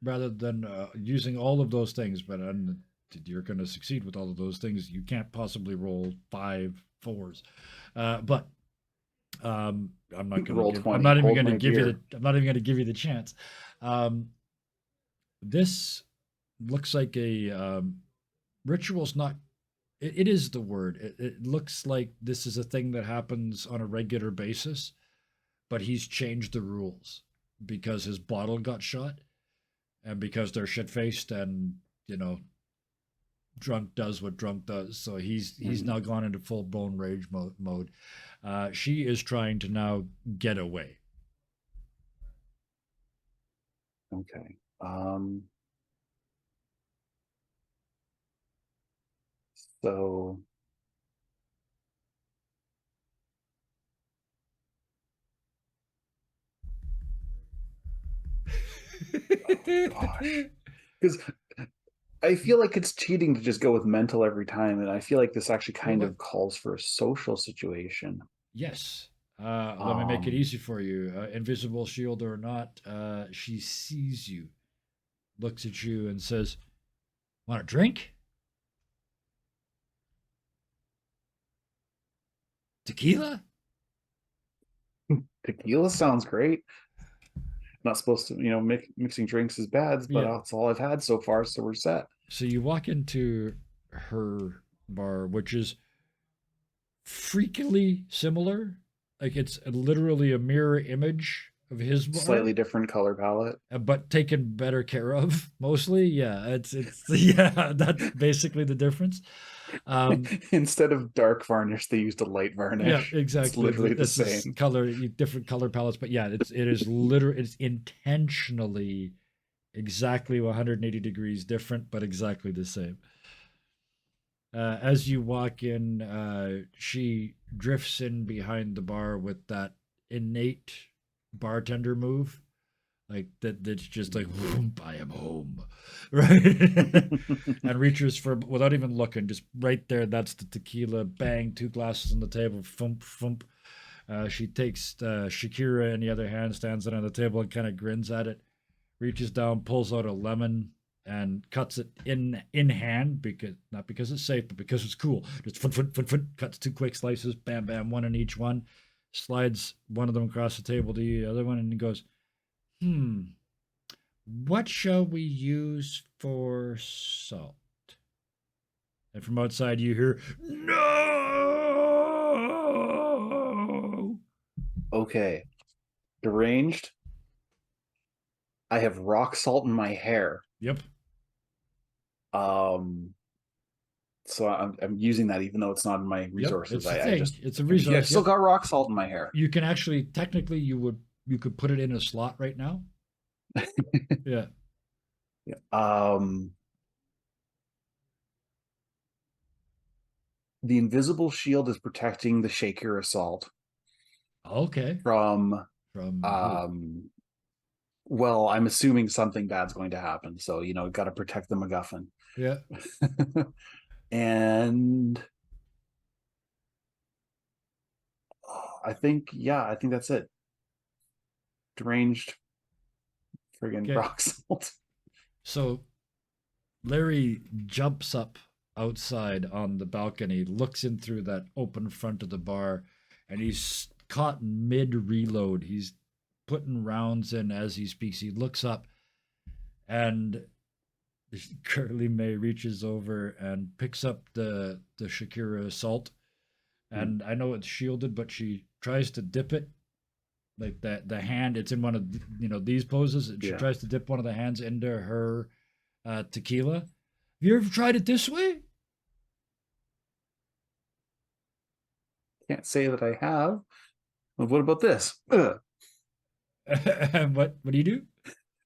rather than using all of those things, but you're going to succeed with all of those things, you can't possibly roll 5 4s. But I'm not going to roll give. I'm 20, not even hold going to my give you beer. the. I'm not even going to give you the chance. Um, this looks like a ritual's not. It is the word. It looks like this is a thing that happens on a regular basis, but he's changed the rules because his bottle got shot, and because they're shit faced, and you know drunk does what drunk does. So he's now gone into full blown rage mode. She is trying to now get away. Okay. So gosh, because I feel like it's cheating to just go with mental every time, and I feel like this actually Well, kind what? of calls for a social situation. Yes. Let me make it Um, easy for you. Invisible shield or not, she sees you, looks at you, and says, "Want a drink? Tequila?" Tequila sounds great. Not supposed to, mixing drinks is bad, but Yeah. that's all I've had so far, so we're set. So you walk into her bar, which is freakily similar. Like it's literally a mirror image of his bar, Slightly different color palette. but taken better care of mostly. Yeah, it's yeah, that's basically the difference. Um, Instead of dark varnish, they used a light yeah, varnish. It's exactly. literally the It's this same. color, different color palettes, but yeah, it is literally it's intentionally exactly 180 degrees different, but exactly the same. As you walk in, she drifts in behind the bar with that innate bartender move, like that. That's just like, "Whoomp, I am home," right? And reaches for without even looking, just right there. That's the tequila. Bang, two glasses on the table. Thump, thump. She takes Shakira in the other hand, stands it on the table, and kind of grins at it. Reaches down, pulls out a lemon, and cuts it in hand because not because it's safe, but because it's cool. Just cuts two quick slices, bam, bam, one in each one. Slides one of them across the table to the other one, and he goes, "Hmm, what shall we use for salt?" And from outside, you hear, "No!" Okay. Deranged. I have rock salt in my hair. Yep. Um, so I'm using that even though it's not in my Yep. resources. It's a I thing. just It's a I resource. still Yep. got rock salt in my hair. You can actually, technically, you could put it in a slot right now. Yeah. Yeah. The invisible shield is protecting the Shaker assault Okay. from From who? um well, I'm assuming something bad's going to happen. So, got to protect the MacGuffin. Yeah. And I think that's it. Deranged friggin' Okay. rock salt. So Larry jumps up outside on the balcony, looks in through that open front of the bar, and he's caught mid reload. He's putting rounds in as he speaks. He looks up, and Curly May reaches over and picks up the Shakira assault. And I know it's shielded, but she tries to dip it like that. The hand, it's in one of these poses. And she Yeah. tries to dip one of the hands into her tequila. Have you ever tried it this way? Can't say that I have. Well, what about this? Ugh. And what do you do?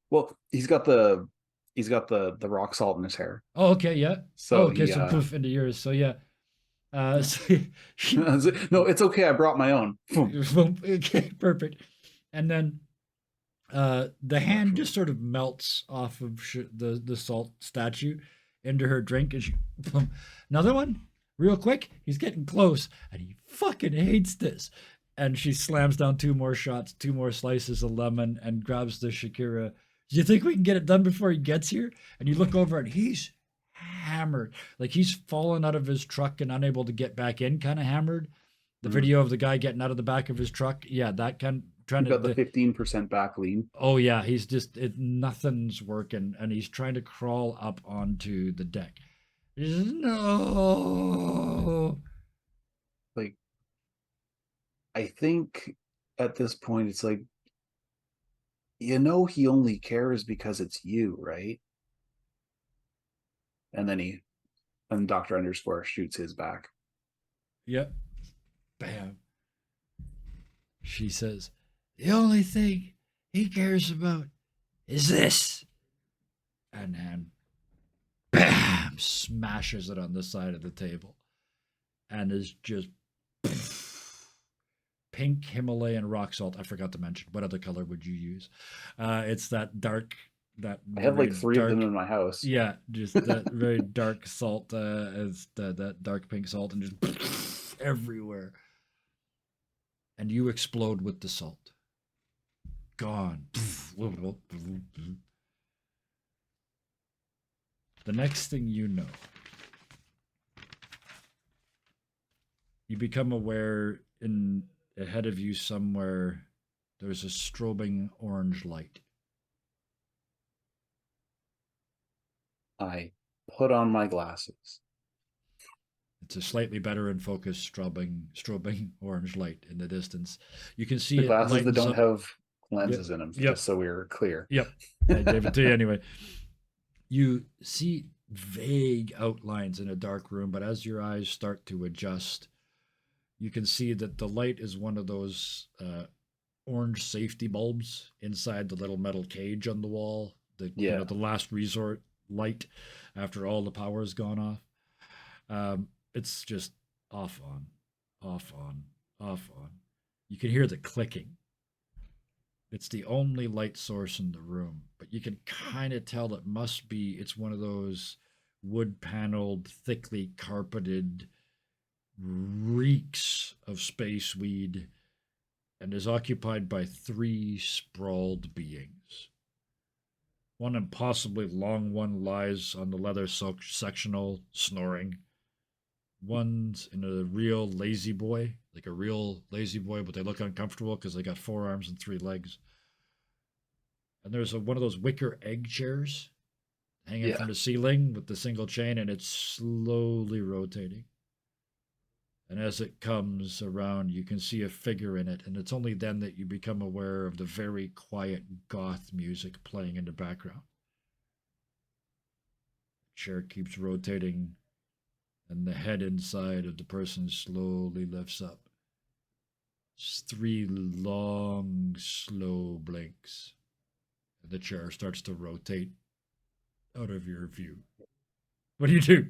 Well, he's got the rock salt in his hair. Oh, okay, yeah. Oh, So okay, he so poof into yours. So yeah. yeah. So she, No, it's okay. I brought my own. okay, perfect. And then the hand Actually, just sort of melts off of the salt statue into her drink, and she boom, another one real quick. He's getting close, and he fucking hates this. And she slams down two more shots, two more slices of lemon, and grabs the Shakira. Do you think we can get it done before he gets here? And you look over, and he's hammered, like he's fallen out of his truck and unable to get back in, kind of hammered. The mm. video of the guy getting out of the back of his truck, yeah, that kind trying You've got the to 15% back lean. oh yeah, he's just nothing's working, and he's trying to crawl up onto the deck. No. Like, I think at this point, it's like, he only cares because it's you, right? And then Dr. Underscore shoots his back. Yep. Bam. She says, the only thing he cares about is this. And then bam, smashes it on the side of the table, and is just pink Himalayan rock salt. I forgot to mention. What other color would you use? It's that dark, that I have very like three of them dark. in my house. Yeah, just that very dark salt. As that dark pink salt, and just everywhere. And you explode with the salt. Gone. The next thing you know, you become aware in ahead of you somewhere there's a strobing orange light. I put on my glasses. It's a slightly better in focus strobing orange light in the distance. You can see The it glasses that lightens don't up. have Yep. lenses in them, Yep. just so we were clear. Yep. I gave it to you anyway. You see vague outlines in a dark room, but as your eyes start to adjust, you can see that the light is one of those orange safety bulbs inside the little metal cage on the wall. Yeah. The last resort light after all the power's gone off. It's just off on, off on, off on. You can hear the clicking. It's the only light source in the room, but you can kind of tell it must be, it's one of those wood paneled, thickly carpeted reeks of space weed and is occupied by three sprawled beings. One impossibly long one lies on the leather sectional, snoring. One's in a real lazy boy, like a real lazy boy, but they look uncomfortable because they got four arms and three legs. And there's one of those wicker egg chairs hanging Yeah. from the ceiling with the single chain, and it's slowly rotating. And as it comes around, you can see a figure in it, and it's only then that you become aware of the very quiet goth music playing in the background. The chair keeps rotating, and the head inside of the person slowly lifts up. It's three long, slow blinks, and the chair starts to rotate out of your view. What do you do?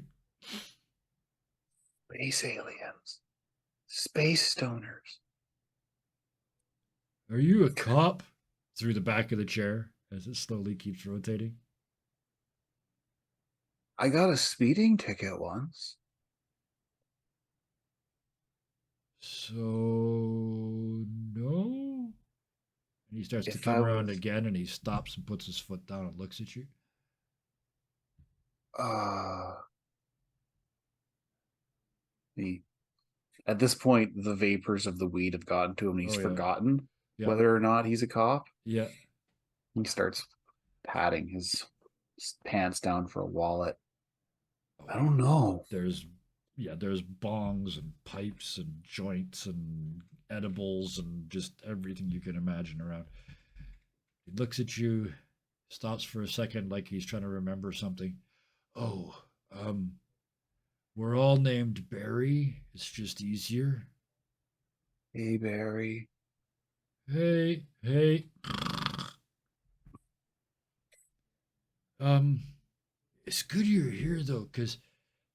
Space aliens. Space stoners. Are you a cop? Through the back of the chair as it slowly keeps rotating. I got a speeding ticket once. So, no? And he starts to If I come around was again and he stops and puts his foot down and looks at you. uh he at this point the vapors of the weed have gotten to him and he's Oh, yeah. forgotten Yeah. whether or not he's a cop. Yeah. He starts patting his pants down for a wallet. Oh, I don't know. there's, yeah, there's bongs and pipes and joints and edibles and just everything you can imagine around. He looks at you, stops for a second like he's trying to remember something. Oh, we're all named Barry. It's just easier. Hey Barry. Hey, hey. Um, it's good you're here though, because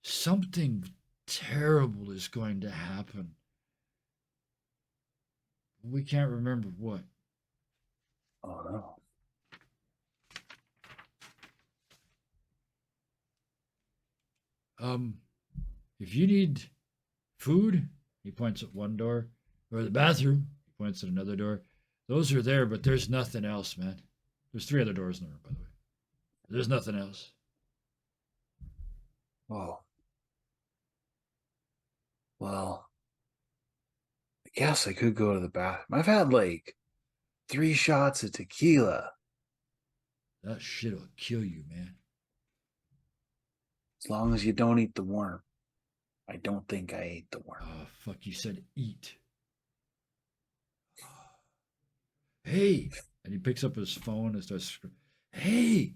something terrible is going to happen. We can't remember what. Oh no. Um, if you need food, he points at one door, or the bathroom, he points at another door. Those are there, but there's nothing else, man. There's three other doors in the room, by the way. There's nothing else. Oh. Well, I guess I could go to the bathroom. I've had like 3 shots of tequila. That shit'll kill you, man. As long as you don't eat the worm. I don't think I ate the worm. Oh, fuck, you said eat. Hey, and he picks up his phone and starts, hey,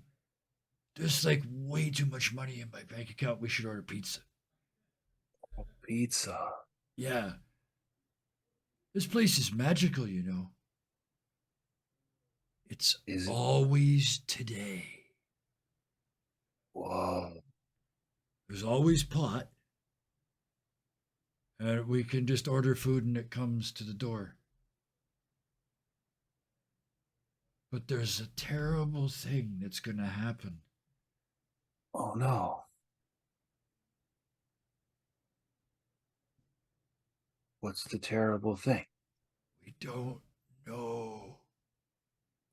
there's like way too much money in my bank account. We should order pizza. Pizza. Yeah, this place is magical, you know. It's Is it? always today. Whoa. There's always pot. And we can just order food and it comes to the door. But there's a terrible thing that's going to happen. Oh no. What's the terrible thing? We don't know.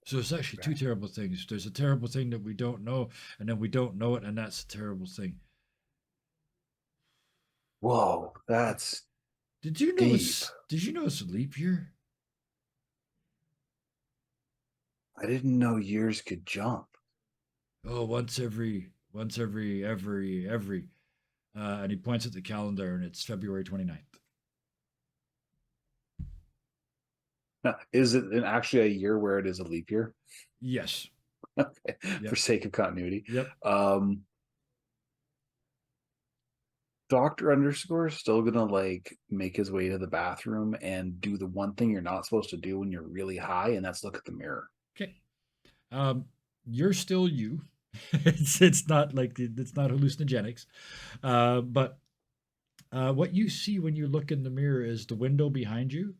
So there's actually two terrible things. There's a terrible thing that we don't know, and then we don't know it, and that's a terrible thing. Whoa, that's Did you know deep. it's a leap year? I didn't know years could jump. Oh, every. And he points at the calendar, and it's February 29th. Now, is it actually a year where it is a leap year? Yes. Okay. For Yep. sake of continuity. Yep. Doctor underscore is still gonna like make his way to the bathroom and do the one thing you're not supposed to do when you're really high, and that's look at the mirror. Okay. Um, you're still you. It's not like it's not hallucinogenics. But what you see when you look in the mirror is the window behind you,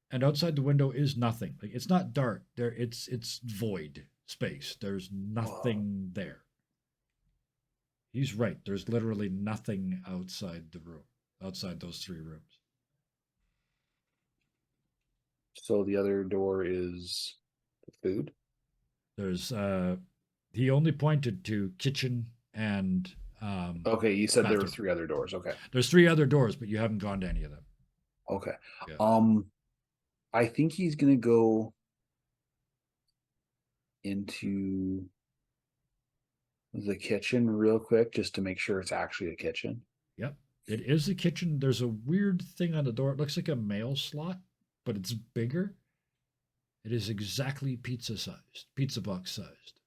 and outside the window is nothing. Like it's not dark. It's void space. There's Whoa. nothing there. He's right. There's literally nothing outside the room, outside those three rooms. So the other door is the food. There's he only pointed to kitchen and Okay, you said there were bathroom. three other doors. Okay. There's three other doors, but you haven't gone to any of them. Okay. Yeah. Um, I think he's gonna go into the kitchen real quick just to make sure it's actually a kitchen. Yep. It is a kitchen. There's a weird thing on the door. It looks like a mail slot, but it's bigger. It is exactly pizza sized, pizza box sized.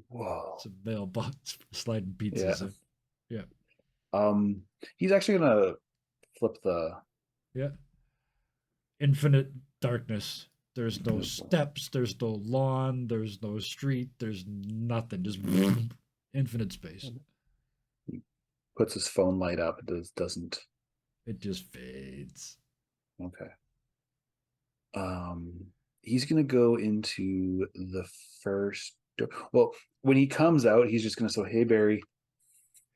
Whoa. It's a mailbox for sliding Yeah. pizzas in. Yeah. He's actually gonna flip the. Yeah. Infinite darkness. There's no steps. There's no lawn. There's no street. There's nothing. Just infinite space. He puts his phone light up. It doesn't. It just fades. Okay. He's gonna go into the first door. Well, when he comes out, he's just gonna say, "Hey, Barry,"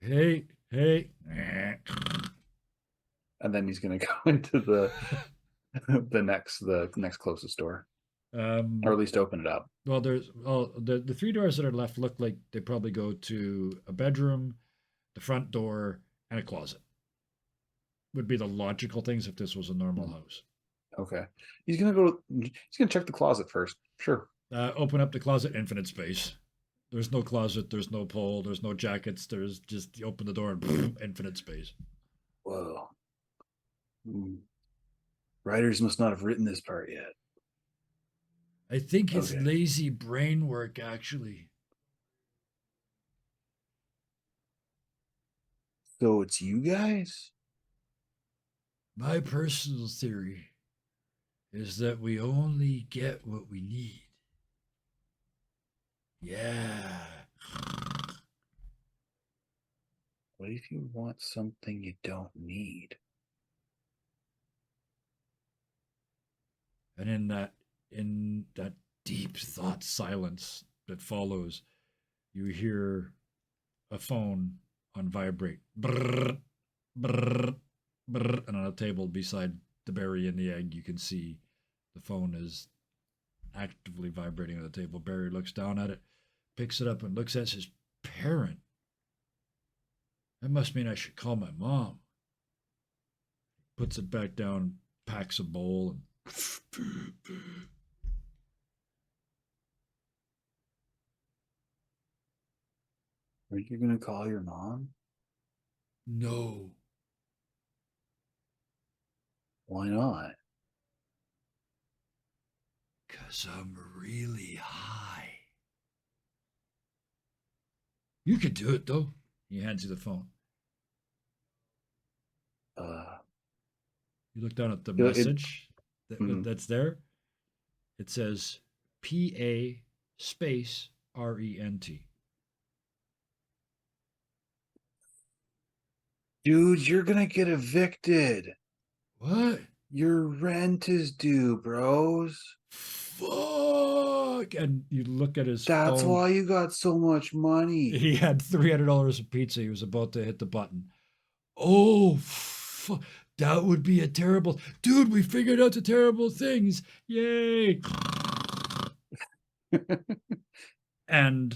Hey, hey. and then he's gonna go into the next closest door, or at least open it up. Well, the three doors that are left look like they probably go to a bedroom, the front door, and a closet. Would be the logical things if this was a normal house. Okay. He's gonna go. He's gonna check the closet first. Sure. Open up the closet, infinite space. There's no closet. There's no pole. There's no jackets. There's just you open the door and boom, infinite space. Whoa. Writers must not have written this part yet. I think it's Okay. lazy brain work, actually. So it's you guys? My personal theory is that we only get what we need. Yeah. What if you want something you don't need? And in that deep thought silence that follows, you hear a phone on vibrate. Brrr, brrr, brrr, and on a table beside the berry and the egg, you can see the phone is actively vibrating on the table. Barry looks down at it, picks it up, and looks at his parent. That must mean I should call my mom. Puts it back down, packs a bowl, and Are you gonna call your mom? no. Why not? Because I'm really high. You could do it, though. He hands you the phone. Uh, You look down at the it, message mm, that's there. It says PA space RENT. dude, you're gonna get evicted. What? Your rent is due, bros. Fuck! And you look at his That's phone. why you got so much money. He had $300 of pizza. He was about to hit the button. Oh, that would be a terrible. Dude, we figured out the terrible things. Yay! And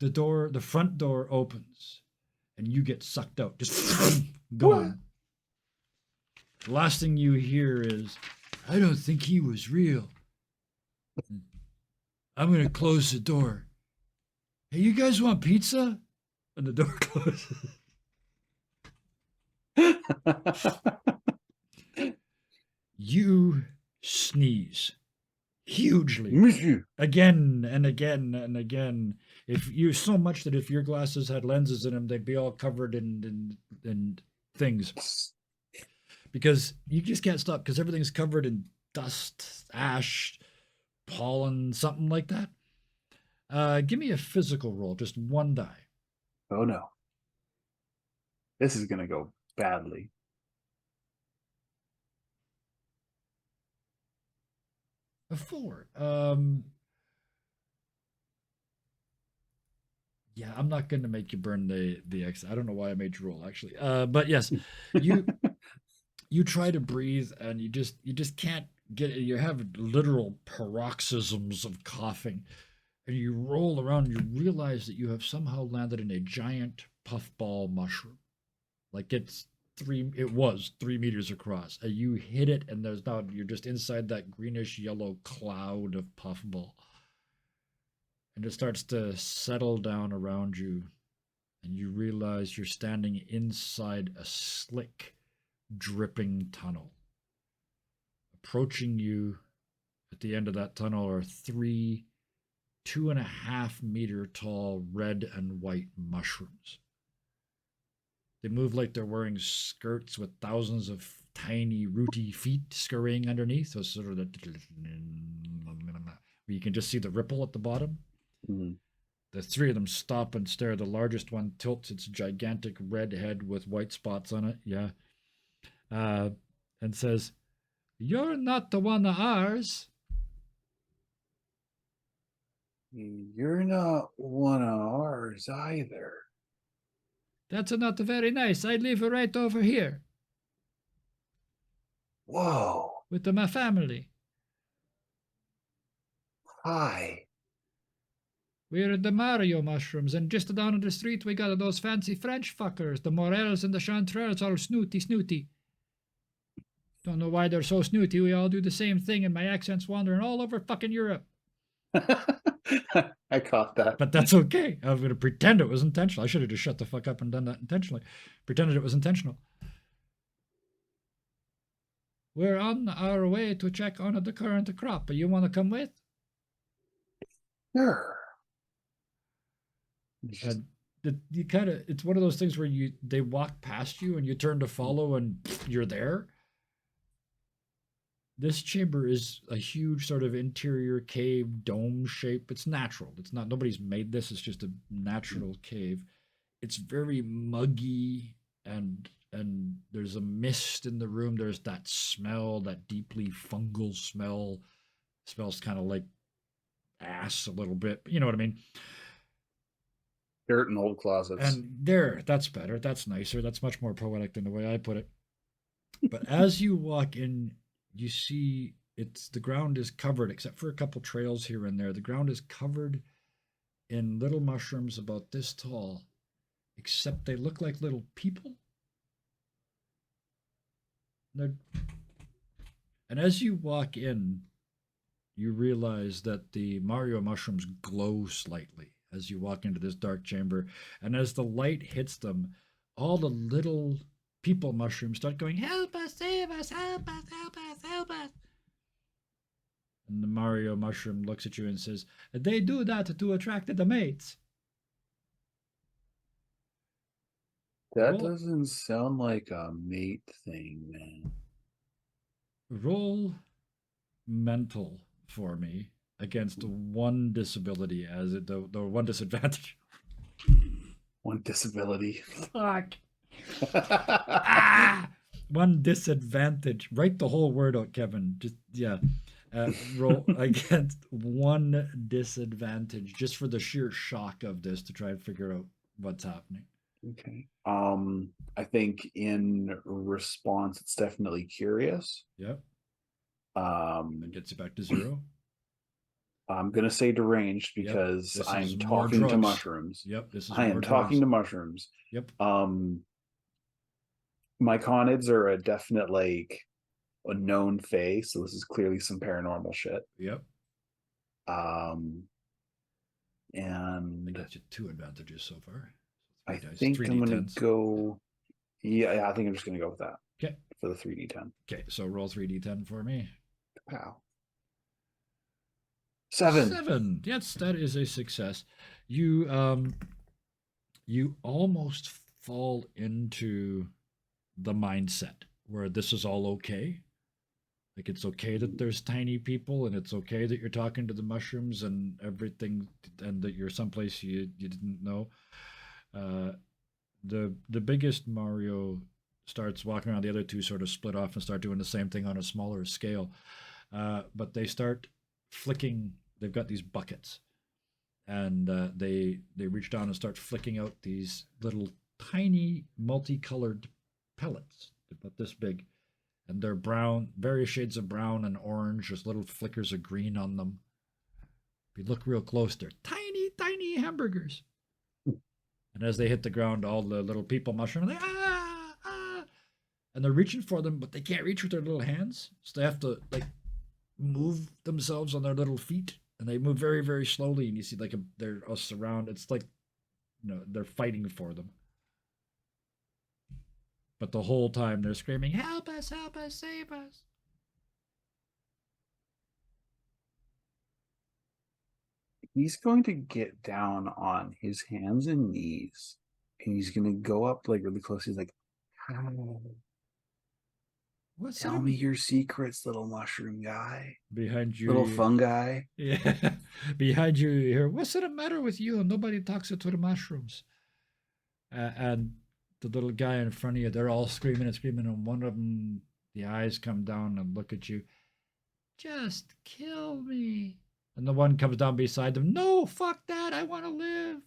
the front door opens, and you get sucked out, just What? gone. The last thing you hear is, I don't think he was real. I'm going to close the door. Hey, you guys want pizza? And the door closes. You sneeze hugely Monsieur. again and again and again. If you so much that if your glasses had lenses in them, they'd be all covered in things because you just can't stop because everything's covered in dust, ash, pollen, something like that. Give me a physical roll, just one die. Oh no. This is gonna go badly. A four. Yeah, I'm not going to make you burn the X. I don't know why I made you roll actually. But yes, you you try to breathe and you just can't get it. You have literal paroxysms of coughing, and you roll around. And you realize that you have somehow landed in a giant puffball mushroom. Like it was 3 meters across. And you hit it, and there's now you're just inside that greenish yellow cloud of puffball, and it starts to settle down around you, and you realize you're standing inside a slick, dripping tunnel. Approaching you at the end of that tunnel are three 2.5 meter tall red and white mushrooms. They move like they're wearing skirts with thousands of tiny rooty feet scurrying underneath. So sort of the where you can just see the ripple at the bottom. Mhm. The three of them stop and stare. The largest one tilts its gigantic red head with white spots on it. Yeah. Uh, and says, "You're not the one of ours." You're not one of ours either. "That's not very nice. I live right over here Whoa. with my family. Hi. We're the Mario mushrooms, and just down the street we got those fancy French fuckers, the Morels and the Chanterelles, all snooty, snooty. Don't know why they're so snooty. We all do the same thing, and my accent's wandering all over fucking Europe. I caught that. But that's okay. I'm going to pretend it was intentional. I should have just shut the fuck up and done that intentionally. Pretended it was intentional. We're on our way to check on the current crop. You want to come with?" Sure. Just, And you kind of, it's one of those things where they walk past you and you turn to follow and you're there. This chamber is a huge sort of interior cave dome shape. It's natural. It's not, nobody's made this. It's just a natural cave. It's very muggy, and there's a mist in the room. There's that smell, that deeply fungal smell. Smells kind of like ass a little bit. You know what I mean? dirt in old closets. And that's better. That's nicer. That's much more poetic than the way I put it. But as you walk in, you see the ground is covered, except for a couple trails here and there. The ground is covered in little mushrooms about this tall, except they look like little people. They're, and as you walk in, you realize that the Mario mushrooms glow slightly as you walk into this dark chamber. And as the light hits them, all the little people mushrooms start going, "Help us, save us, help us, help us, help us." And the Mario mushroom looks at you and says, "They do that to attract the mates." That Roll, doesn't sound like a mate thing, man. roll mental for me against one disability as the one disadvantage. One disability. Fuck. Ah! One disadvantage. Write the whole word out, Kevin. Just, yeah. Roll against one disadvantage just for the sheer shock of this to try and figure out what's happening. Okay. I think in response, it's definitely curious. Yep. That Um, gets you back to 0. I'm gonna say deranged Yep. because This I'm is more talking to drugs. mushrooms. Yep. This is I more am drugs. talking to mushrooms. Yep. My conids are a definite like a known fae, so this is clearly some paranormal shit. Yep. Um, That and gets you 2 advantages so far. I Three dice, think three I'm gonna d10s. go. Yeah, I think I'm just gonna go with that Okay. for the 3d10. Okay. So roll 3d10 for me. Pow. 7. 7. Yes, that is a success. You almost fall into the mindset where this is all okay. Like it's okay that there's tiny people, and it's okay that you're talking to the mushrooms and everything, and that you're someplace you didn't know. Uh, the biggest Mario starts walking around. The other two sort of split off and start doing the same thing on a smaller scale. But they start flicking. They've got these buckets, and they reach down and start flicking out these little tiny multicolored pellets about this big, and they're brown, various shades of brown and orange. There's little flickers of green on them. If you look real close, they're tiny, tiny hamburgers. And as they hit the ground, all the little people mushroom, they and they're reaching for them, but they can't reach with their little hands, so they have to like move themselves on their little feet, and they move very, very slowly. And you see like they're surround. It's like they're fighting for them, but the whole time they're screaming, help us, save us." He's going to get down on his hands and knees, and he's going to go up like really close. He's like, What's tell me your secrets, little mushroom guy. Behind you? Little fungi. Yeah. Behind you, you hear, "What's the matter with you?" And nobody talks to the mushrooms. And the little guy in front of you, they're all screaming and screaming. And one of them, the eyes come down and look at you. "Just kill me." And the one comes down beside them. "No, fuck that. I want to live."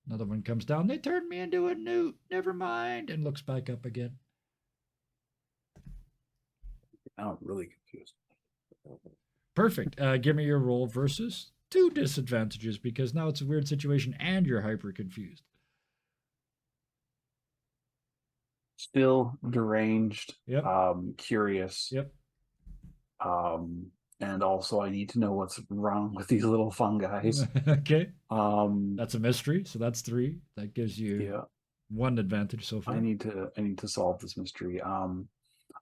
Another one comes down. "They turned me into a newt. Never mind." And looks back up again. Now I'm really confused. Perfect. Give me your roll versus 2 disadvantages, because now it's a weird situation and you're hyper confused. Still deranged. Yep. Curious. Yep. And also I need to know what's wrong with these little fungi. Okay. Um, That's a mystery. So that's 3. That gives you 1 advantage so far. I need to solve this mystery. I'm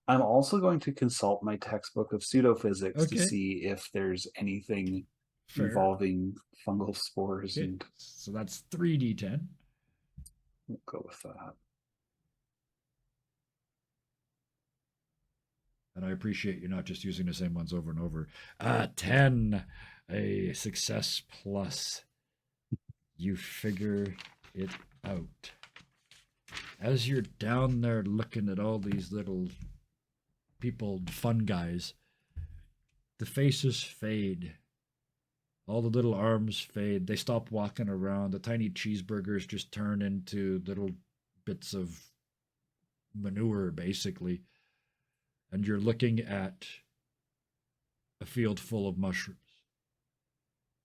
also going to consult my textbook of pseudophysics to see if there's anything involving fungal spores. Okay. So that's 3d10. We'll go with that. And I appreciate you not just using the same ones over and over. 10, a success plus. You figure it out. As you're down there looking at all these little people, fun guys, the faces fade. All the little arms fade. They stop walking around. The tiny cheeseburgers just turn into little bits of manure, basically. And you're looking at a field full of mushrooms.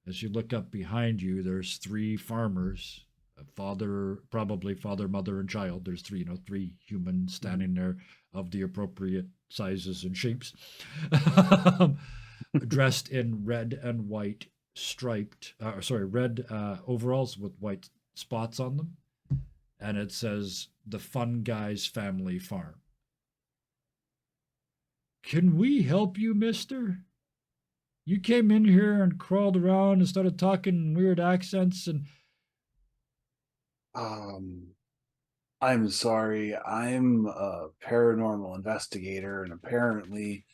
As you look up behind you, there's 3 farmers, a father, probably father, mother, and child. There's 3, 3 humans standing there of the appropriate sizes and shapes, dressed in red and white striped, red overalls with white spots on them. And it says, "The Fun Guys Family Farm." "Can we help you, mister? You came in here and crawled around and started talking in weird accents and..." I'm sorry. I'm a paranormal investigator, and apparently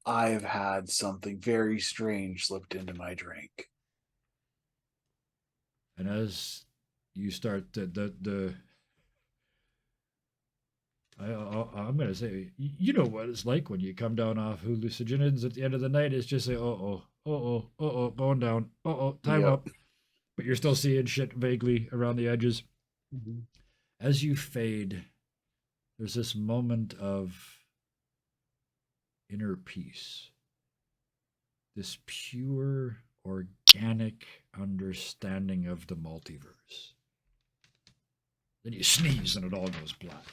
I've had something very strange slipped into my drink. And as you start I'm going to say, you know what it's like when you come down off hallucinogens at the end of the night. It's just say, going down. Time up. But you're still seeing shit vaguely around the edges. Mm-hmm. As you fade, there's this moment of inner peace. This pure, organic understanding of the multiverse. Then you sneeze and it all goes black.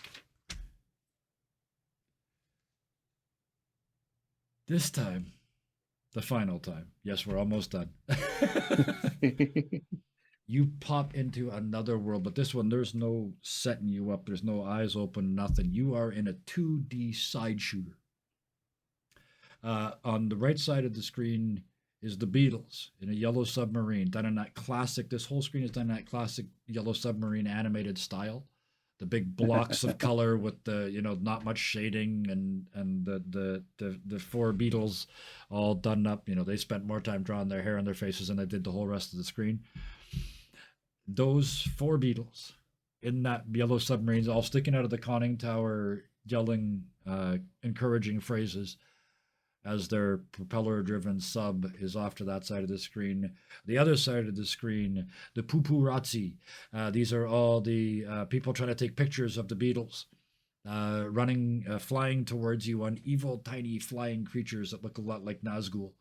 This time, the final time. Yes, we're almost done. You pop into another world, but this one there's no setting you up. There's no eyes open, nothing. You are in a 2D side shooter. On the right side of the screen is the Beatles in a yellow submarine, done in that classic. This whole screen is done in that classic yellow submarine animated style. The big blocks of color with the not much shading, and the four Beatles all done up. They spent more time drawing their hair on their faces than they did the whole rest of the screen. Those four Beatles in that yellow submarines all sticking out of the conning tower, yelling encouraging phrases as their propeller driven sub is off to that side of the screen. The other side of the screen, the Pupurazzi. These are all the people trying to take pictures of the Beatles. Flying towards you on evil, tiny flying creatures that look a lot like Nazgul.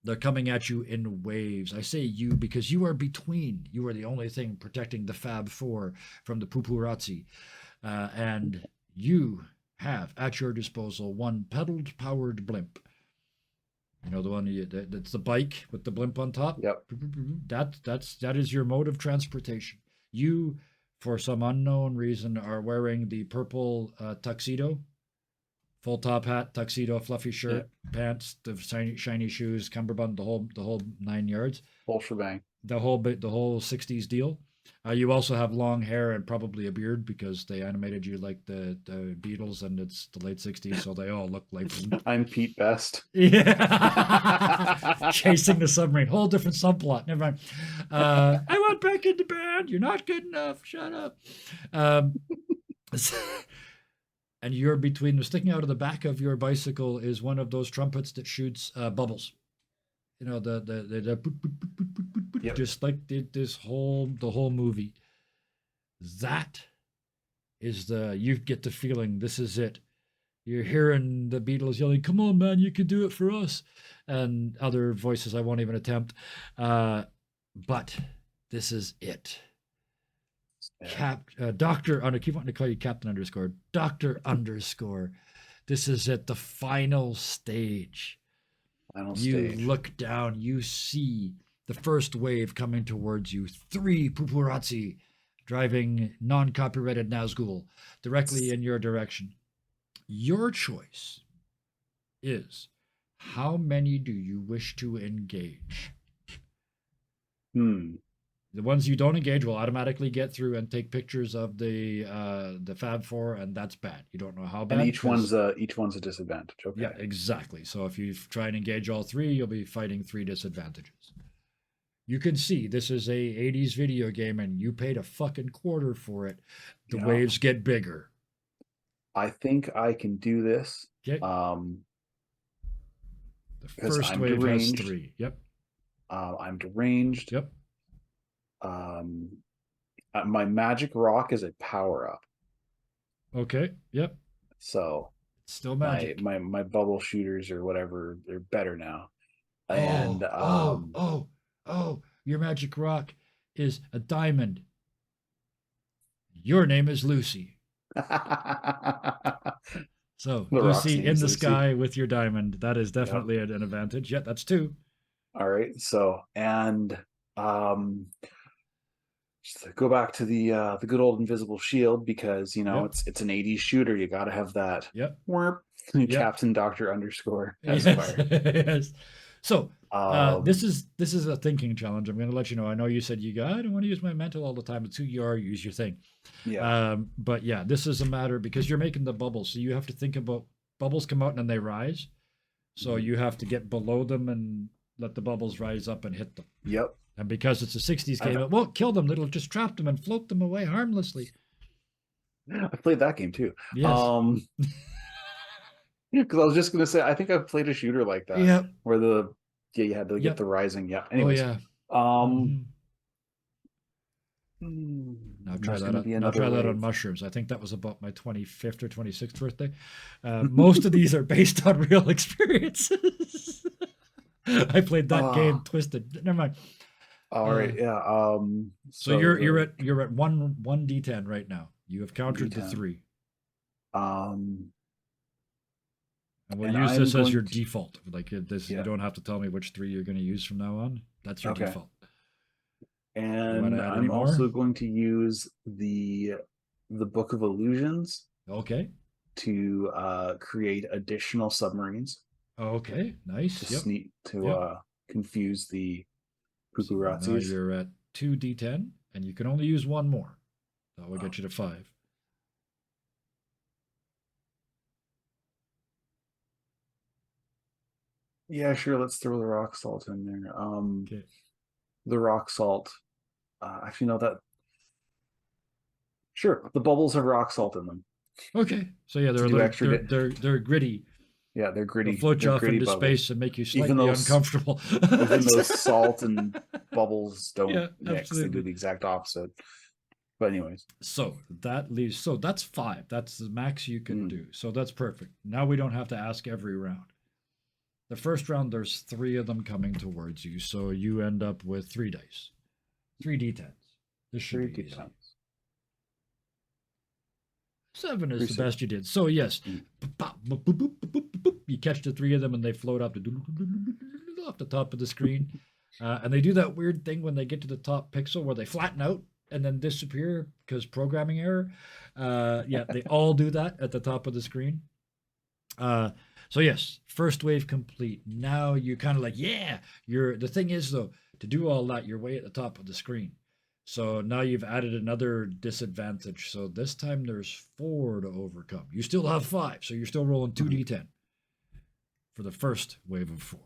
They're coming at you in waves. I say you because you are between. You are the only thing protecting the Fab Four from the Pupurazzi. And you have at your disposal one pedaled powered blimp. The one that's the bike with the blimp on top. Yep. That is your mode of transportation. You, for some unknown reason, are wearing the purple tuxedo, full top hat, tuxedo, fluffy shirt, pants, the shiny shoes, cummerbund, the whole 9 yards. Full shebang. The whole 60s deal. You also have long hair and probably a beard because they animated you like the Beatles, and it's the late 60s, so they all look like. I'm Pete Best. Yeah. Chasing the submarine. Whole different subplot. Never mind. I want back in the band. You're not good enough. Shut up. And you're between them. Sticking out of the back of your bicycle is one of those trumpets that shoots bubbles. The Yep. just like the whole movie. That is you get the feeling this is it. You're hearing the Beatles yelling, "Come on, man, you can do it for us," and other voices I won't even attempt. But this is it. Doctor, I keep wanting to call you Captain underscore, Doctor underscore. This is it, the final stage. You look down, you see the first wave coming towards you. 3 Pupurazzi driving non-copyrighted Nazgul directly in your direction. Your choice is how many do you wish to engage? The ones you don't engage will automatically get through and take pictures of the Fab Four, and that's bad. You don't know how bad. And each one's a disadvantage. Okay. Yeah, exactly. So if you try and engage all 3, you'll be fighting 3 disadvantages. You can see this is a 80s video game, and you paid a fucking quarter for it. The waves get bigger. I think I can do this. Okay. The first wave has 3. Yep. I'm deranged. Yep. My magic rock is a power up. Okay. Yep. So it's still magic. My bubble shooters or whatever, they're better now. Your magic rock is a diamond. Your name is Lucy. So Lucy in the sky with your diamond. That is definitely an advantage. Yeah, that's 2. All right. So just to go back to the good old invisible shield, because it's an 80s shooter. You got to have that. Yep. Captain Doctor underscore. Yes. So this is a thinking challenge. I'm going to let you know. I know you said I don't want to use my mental all the time. It's who you are. Use your thing. Yeah. But yeah, this is a matter because you're making the bubbles, so you have to think about bubbles come out and then they rise. So you have to get below them and let the bubbles rise up and hit them. Yep. And because it's a 60s game, it won't kill them. It'll just trap them and float them away harmlessly. I played that game too. Yes. Because I was just going to say, I think I've played a shooter like that. Yep. Where you had to get the rising. Yeah. Anyways. Oh, yeah. Now try that on mushrooms. I think that was about my 25th or 26th birthday. Most of these are based on real experiences. I played that game twisted. Never mind. All right. Yeah. So you're at one D10 right now. You have countered the 3. And we'll use this as your default. Like this, you don't have to tell me which 3 you're going to use from now on. That's your default. You want And to add any I'm more? also going to use the Book of Illusions Okay. to create additional submarines Okay. to Nice. Yep. sneak to Yep. confuse the So now Pukuratzis. you're at 2d10, and you can only use one more. That will get you to 5. Yeah, sure. Let's throw the rock salt in there. Okay. The rock salt. Actually, no. That sure. The bubbles have rock salt in them Okay. So yeah, they're to a do little extra. they're gritty. Yeah, they're They'll gritty. float They're you off gritty into bubbles. space and make you Even slightly those, uncomfortable. even though salt and bubbles don't Yeah, mix, they do absolutely. the exact opposite. But anyways, So that leaves. So that's 5. That's the max you can mm, do. So that's perfect. Now we don't have to ask every round. The first round, there's 3 of them coming towards you, so you end up with 3 dice, 3d10s. This should three be good easy. times. 7 is Three the six. best you did. So yes, Mm. you catch the 3 of them and they float up off the top of the screen, and they do that weird thing when they get to the top pixel where they flatten out and then disappear because programming error. Yeah, they all do that at the top of the screen. Uh, so yes, first wave complete. Now you kind of like, yeah. You're the thing is though, to do all that, you're way at the top of the screen. So now you've added another disadvantage. So this time there's 4 to overcome. You still have 5, so you're still rolling 2d10 for the first wave of 4.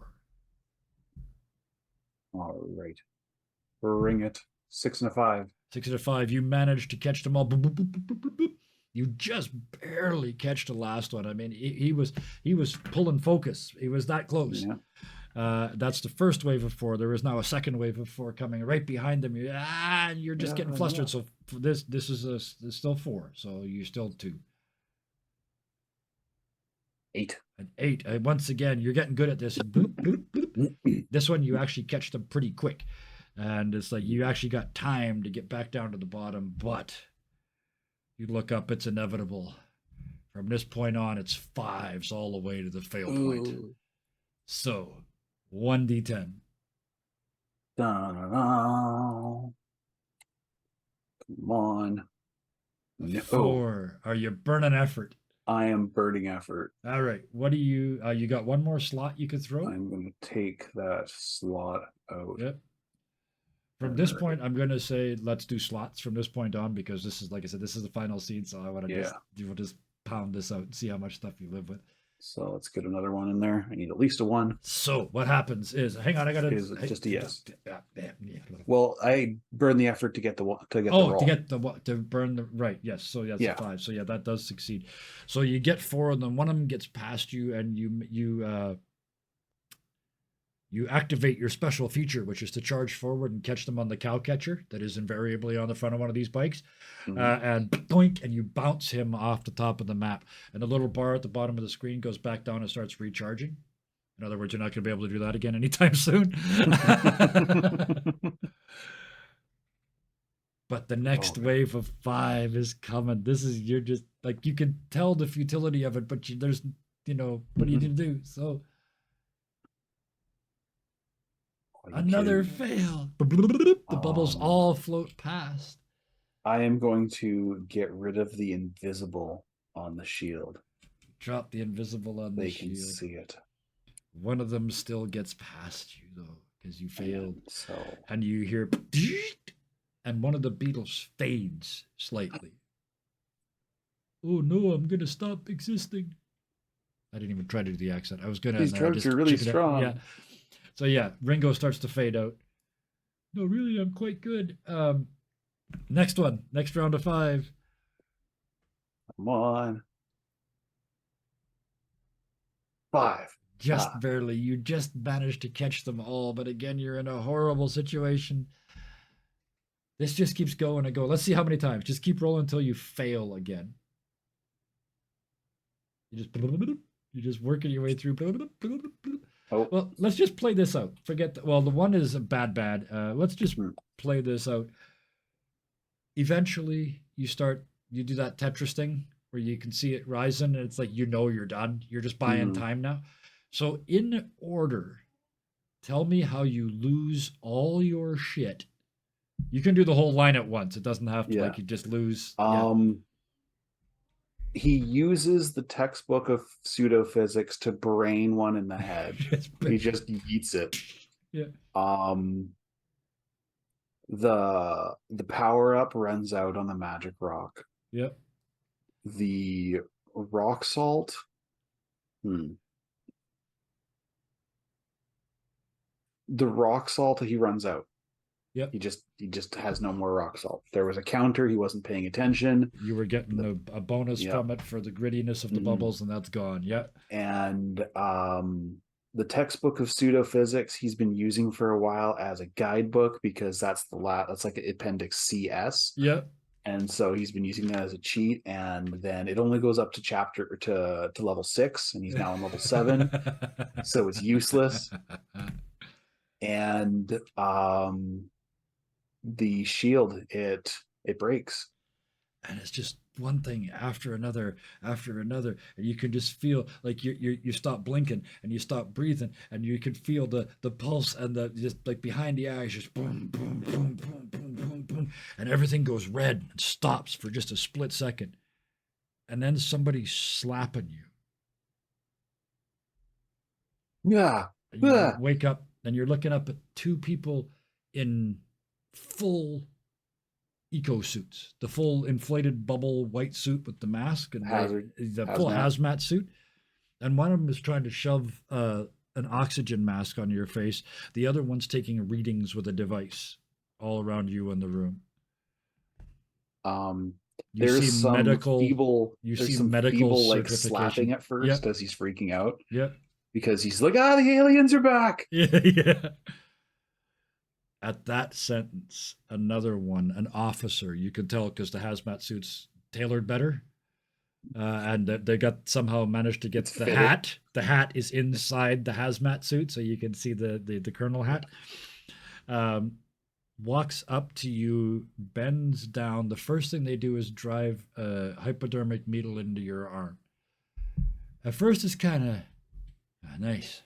All right, bring it. 6 and a 5. 6 and a 5, you managed to catch them all. Boop, boop, boop, boop, boop, boop. You just barely catch the last one. I mean, he was pulling focus. He was that close. Yeah. That's the first wave of 4. There is now a second wave of 4 coming right behind them. You're just getting flustered. Yeah. So this is still 4. So you're still 2. 8. And 8. Once again, you're getting good at this. Boop, boop, boop. This one you actually catch them pretty quick, and it's like you actually got time to get back down to the bottom. But you look up, it's inevitable. From this point on, it's 5s all the way to the fail point. Ooh. So 1d10. Come on. No. 4. Are you burning effort? I am burning effort. All right. What do you? You got one more slot you could throw. I'm going to take that slot out. Yep. From this point, I'm going to say let's do slots from this point on because this is, like I said, this is the final scene. So I want to we'll just pound this out and see how much stuff you live with. So let's get another one in there. I need at least a 1. So what happens is, hang on, I got to. Is it just a yes? Yeah. Well, I burn the effort to get the roll. To get to burn the right. Yes. So that's a 5. So yeah, that does succeed. So you get 4 of them. One of them gets past you, and you activate your special feature, which is to charge forward and catch them on the cow catcher that is invariably on the front of one of these bikes. And doink, and you bounce him off the top of the map. And the little bar at the bottom of the screen goes back down and starts recharging. In other words, you're not going to be able to do that again anytime soon. But the next wave of 5 is coming. You're just like, you can tell the futility of it, but there's, what do you do? So another fail. The bubbles all float past. I am going to get rid of the invisible on the shield. Drop the invisible on the shield. They can see it. One of them still gets past you, though, because you failed. So, and you hear, and one of the beetles fades slightly. Oh no, I'm going to stop existing. I didn't even try to do the accent. I was going to. These drugs are really strong. Yeah. So yeah, Ringo starts to fade out. No, really, I'm quite good. Next one. Next round of 5. Come on. 5. Just barely. You just managed to catch them all, but again, you're in a horrible situation. This just keeps going and go. Let's see how many times. Just keep rolling until you fail again. You're just working your way through. Oh. Well, let's just play this out. Forget the one is bad. Let's just play this out. Eventually, you do that Tetris thing where you can see it rising, and it's like you're done. You're just buying time now. So in order, tell me how you lose all your shit You can do the whole line at once. It doesn't have to Yeah. like you just lose. Yeah. Um, he uses the textbook of pseudophysics to brain one in the head. He just eats it. Yeah. Um, the power up runs out on the magic rock. Yeah. The rock salt. Hmm. The rock salt he runs out. Yep. He just has no more rock salt. There was a counter, he wasn't paying attention. You were getting a bonus Yep. from it for the grittiness of the Mhm. bubbles, and that's gone. Yeah. And the textbook of pseudophysics he's been using for a while as a guidebook because that's like appendix CS. Yeah. And so he's been using that as a cheat, and then it only goes up to chapter to level 6, and he's now on level 7, so it's useless. And the shield, it breaks. And it's just one thing after another, and you can just feel like you stop blinking and you stop breathing, and you can feel the pulse and the just like behind the eyes, just boom boom boom boom boom boom boom, and everything goes red and stops for just a split second, and then somebody's slapping you. Yeah. You Yeah. wake up and you're looking up at two people in full eco suits, the full inflated bubble white suit with the mask and Hazard. the full Hazmat. hazmat suit. And one of them is trying to shove an oxygen mask on your face. The other one's taking readings with a device all around you in the room. Um, You see medical, you there's see some medical feeble like slapping certification. at first Yep, as he's freaking out yep, because he's like, the aliens are back. yeah, yeah. At that sentence, another one, an officer, you can tell because the hazmat suit's tailored better. And they got somehow managed to It's get the fitted. hat. The hat is inside the hazmat suit, so you can see the colonel hat. Um, Walks up to you, bends down. The first thing they do is drive a hypodermic needle into your arm. At first, it's kind of nice,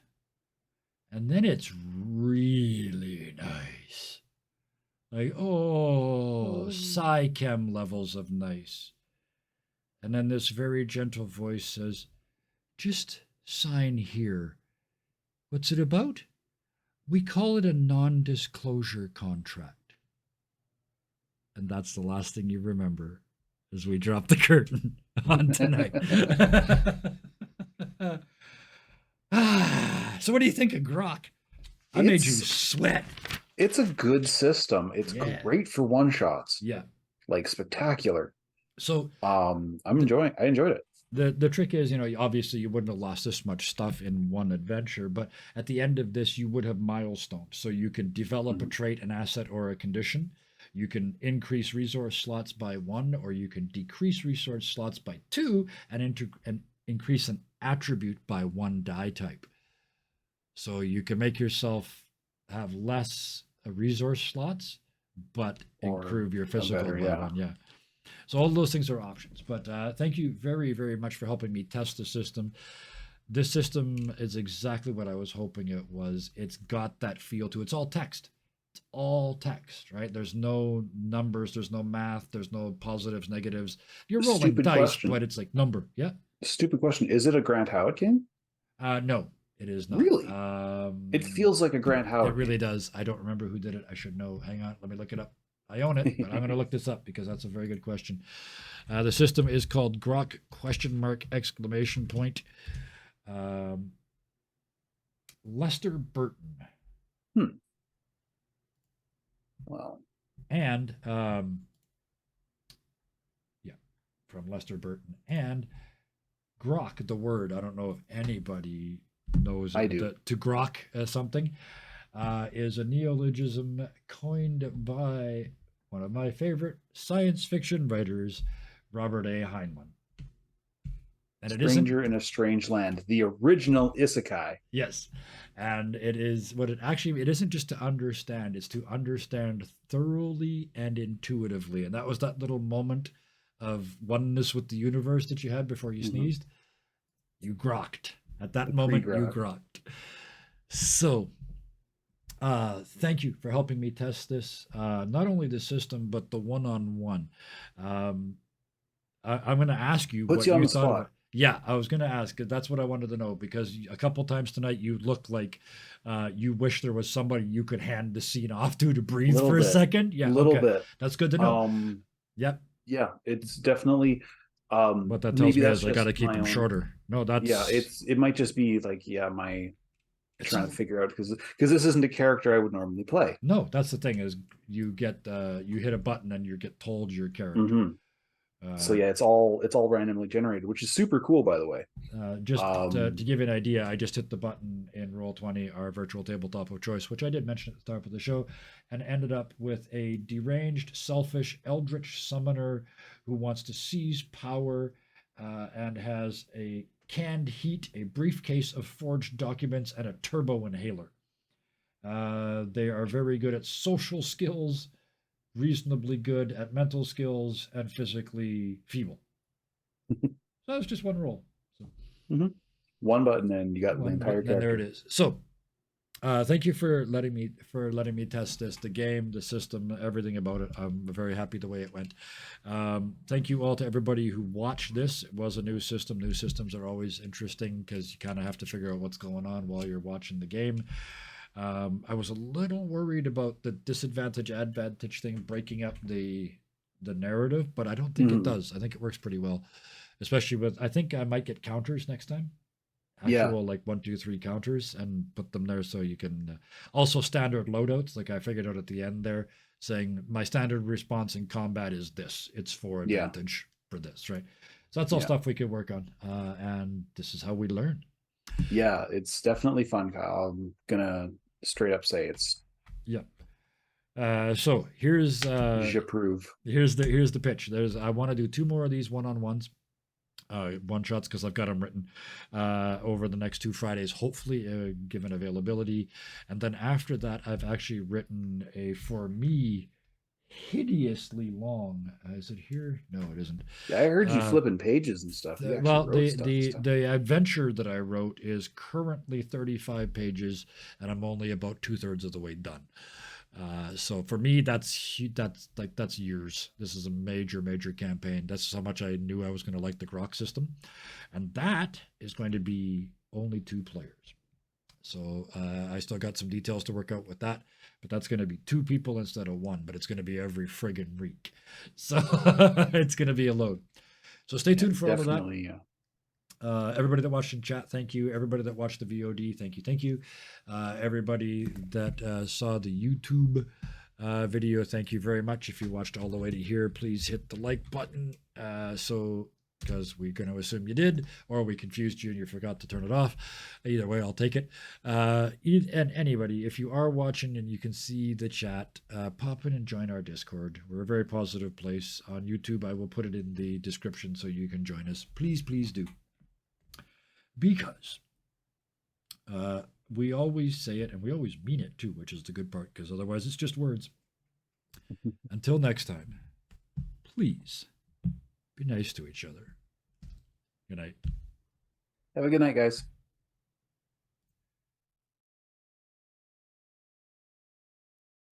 and then it's really nice. Like, oh, psychem levels of nice. And then this very gentle voice says, just sign here. What's it about? We call it a non disclosure contract. And that's the last thing you remember as we drop the curtain on tonight. So, what do you think of Grok? I made you sweat. It's a good system. It's great for one shots. Yeah. Like spectacular. So I enjoyed it. The trick is, obviously you wouldn't have lost this much stuff in one adventure, but at the end of this, you would have milestones. So you can develop a trait, an asset, or a condition. You can increase resource slots by 1, or you can decrease resource slots by 2 and increase an attribute by 1 die type. So you can make yourself have less resource slots, but improve your physical by 1. Yeah. So all those things are options. But thank you very, very much for helping me test the system. This system is exactly what I was hoping it was. It's got that feel to it. It's all text. It's all text, right? There's no numbers. There's no math. There's no positives, negatives. You're rolling Stupid dice, question. but it's like number. Yeah. Stupid question. Is it a Grant Howitt game? No, it is not. Really? It feels like a Grant Howitt. It really does. I don't remember who did it. I should know. Hang on. Let me look it up. I own it, but I'm going to look this up because that's a very good question. The system is called Grok ? Lester Burton. Well. And from Lester Burton. And Grok, the word, I don't know if anybody knows it. I do. To grok something. Is a neologism coined by one of my favorite science fiction writers, Robert A. Heinlein. And Stranger in a Strange Land, the original isekai. Yes. And it isn't just to understand, it's to understand thoroughly and intuitively. And that was that little moment of oneness with the universe that you had before you sneezed. You grokked. At that moment, you grokked. So Thank you for helping me test this. Not only the system, but the one-on-one. Um, I'm going to ask you Puts what you on you the thought about. spot Yeah, I was going to ask. That's what I wanted to know because a couple times tonight you looked like you wish there was somebody you could hand the scene off to a breathe little for a bit, second. Yeah, little okay, bit. that's good to know. Um, Yep. yeah, it's definitely What that tells maybe me that's is I got just to keep my them own. shorter. No, Yeah, that's it might just be like, yeah, my it's trying to all. figure out because this isn't a character I would normally play. No, that's the thing is you hit a button and you get told your character. Hmm. So Uh, yeah, it's all randomly generated, which is super cool, by the way. just to Um, give you an idea, I just hit the button in Roll20, our virtual tabletop of choice, which I did mention at the top of the show, and ended up with a deranged, selfish, eldritch summoner who wants to seize power and has a canned heat, a briefcase of forged documents, and a turbo inhaler. They are very good at social skills, reasonably good at mental skills, and physically feeble. So that was just one roll. So mhm. One button and you got the one entire button, and there it character. is. So thank you for letting me test this, the game, the system, everything about it. I'm very happy the way it went. Thank you all to everybody who watched this. It was a new system. New systems are always interesting because you kind of have to figure out what's going on while you're watching the game. I was a little worried about the disadvantage advantage thing breaking up the narrative, but I don't think it Mhm. does. I think it works pretty well, especially with. I think I might get counters next time, Yeah, actual like 1, 2, 3 counters and put them there so you can also standard loadouts like I figured out at the end there saying my standard response in combat is this, it's for yeah, advantage for this, right? So that's all yeah, stuff we can work on, and this is how we learn. yeah. It's definitely fun, Kyle. I'm gonna straight up say it's Yep. So j'approve. here's the pitch. I want to do 2 more of these one-on-ones, one shots, because I've got them written over the next 2 Fridays, hopefully, given availability. And then after that, I've actually written a, for me, hideously long. Is it here? No, it isn't. Yeah, I heard you Uh, flipping pages and stuff. You actually well, wrote the stuff this the time. the adventure that I wrote is currently 35 pages, and I'm only about 2/3 of the way done. So for me, that's years. This is a major, major campaign. That's how much I knew I was going to like the Grok system, and that is going to be only 2 players. So I still got some details to work out with that, but that's going to be 2 people instead of one. But it's going to be every friggin' week, so it's going to be a load. So stay Yeah, tuned for all of that. definitely. Everybody that watched in chat, thank you. Everybody that watched the VOD, thank you, thank you. Everybody that saw the YouTube video, thank you very much. If you watched all the way to here, please hit the like button. So, because we're going to assume you did, or we confused you and you forgot to turn it off. Either way, I'll take it. And anybody, if you are watching and you can see the chat, pop in and join our Discord. We're a very positive place on YouTube. I will put it in the description so you can join us. Please, please do, because uh, we always say it and we always mean it too, which is the good part, because otherwise it's just words. Until next time, please be nice to each other. Good night. Have a good night, guys.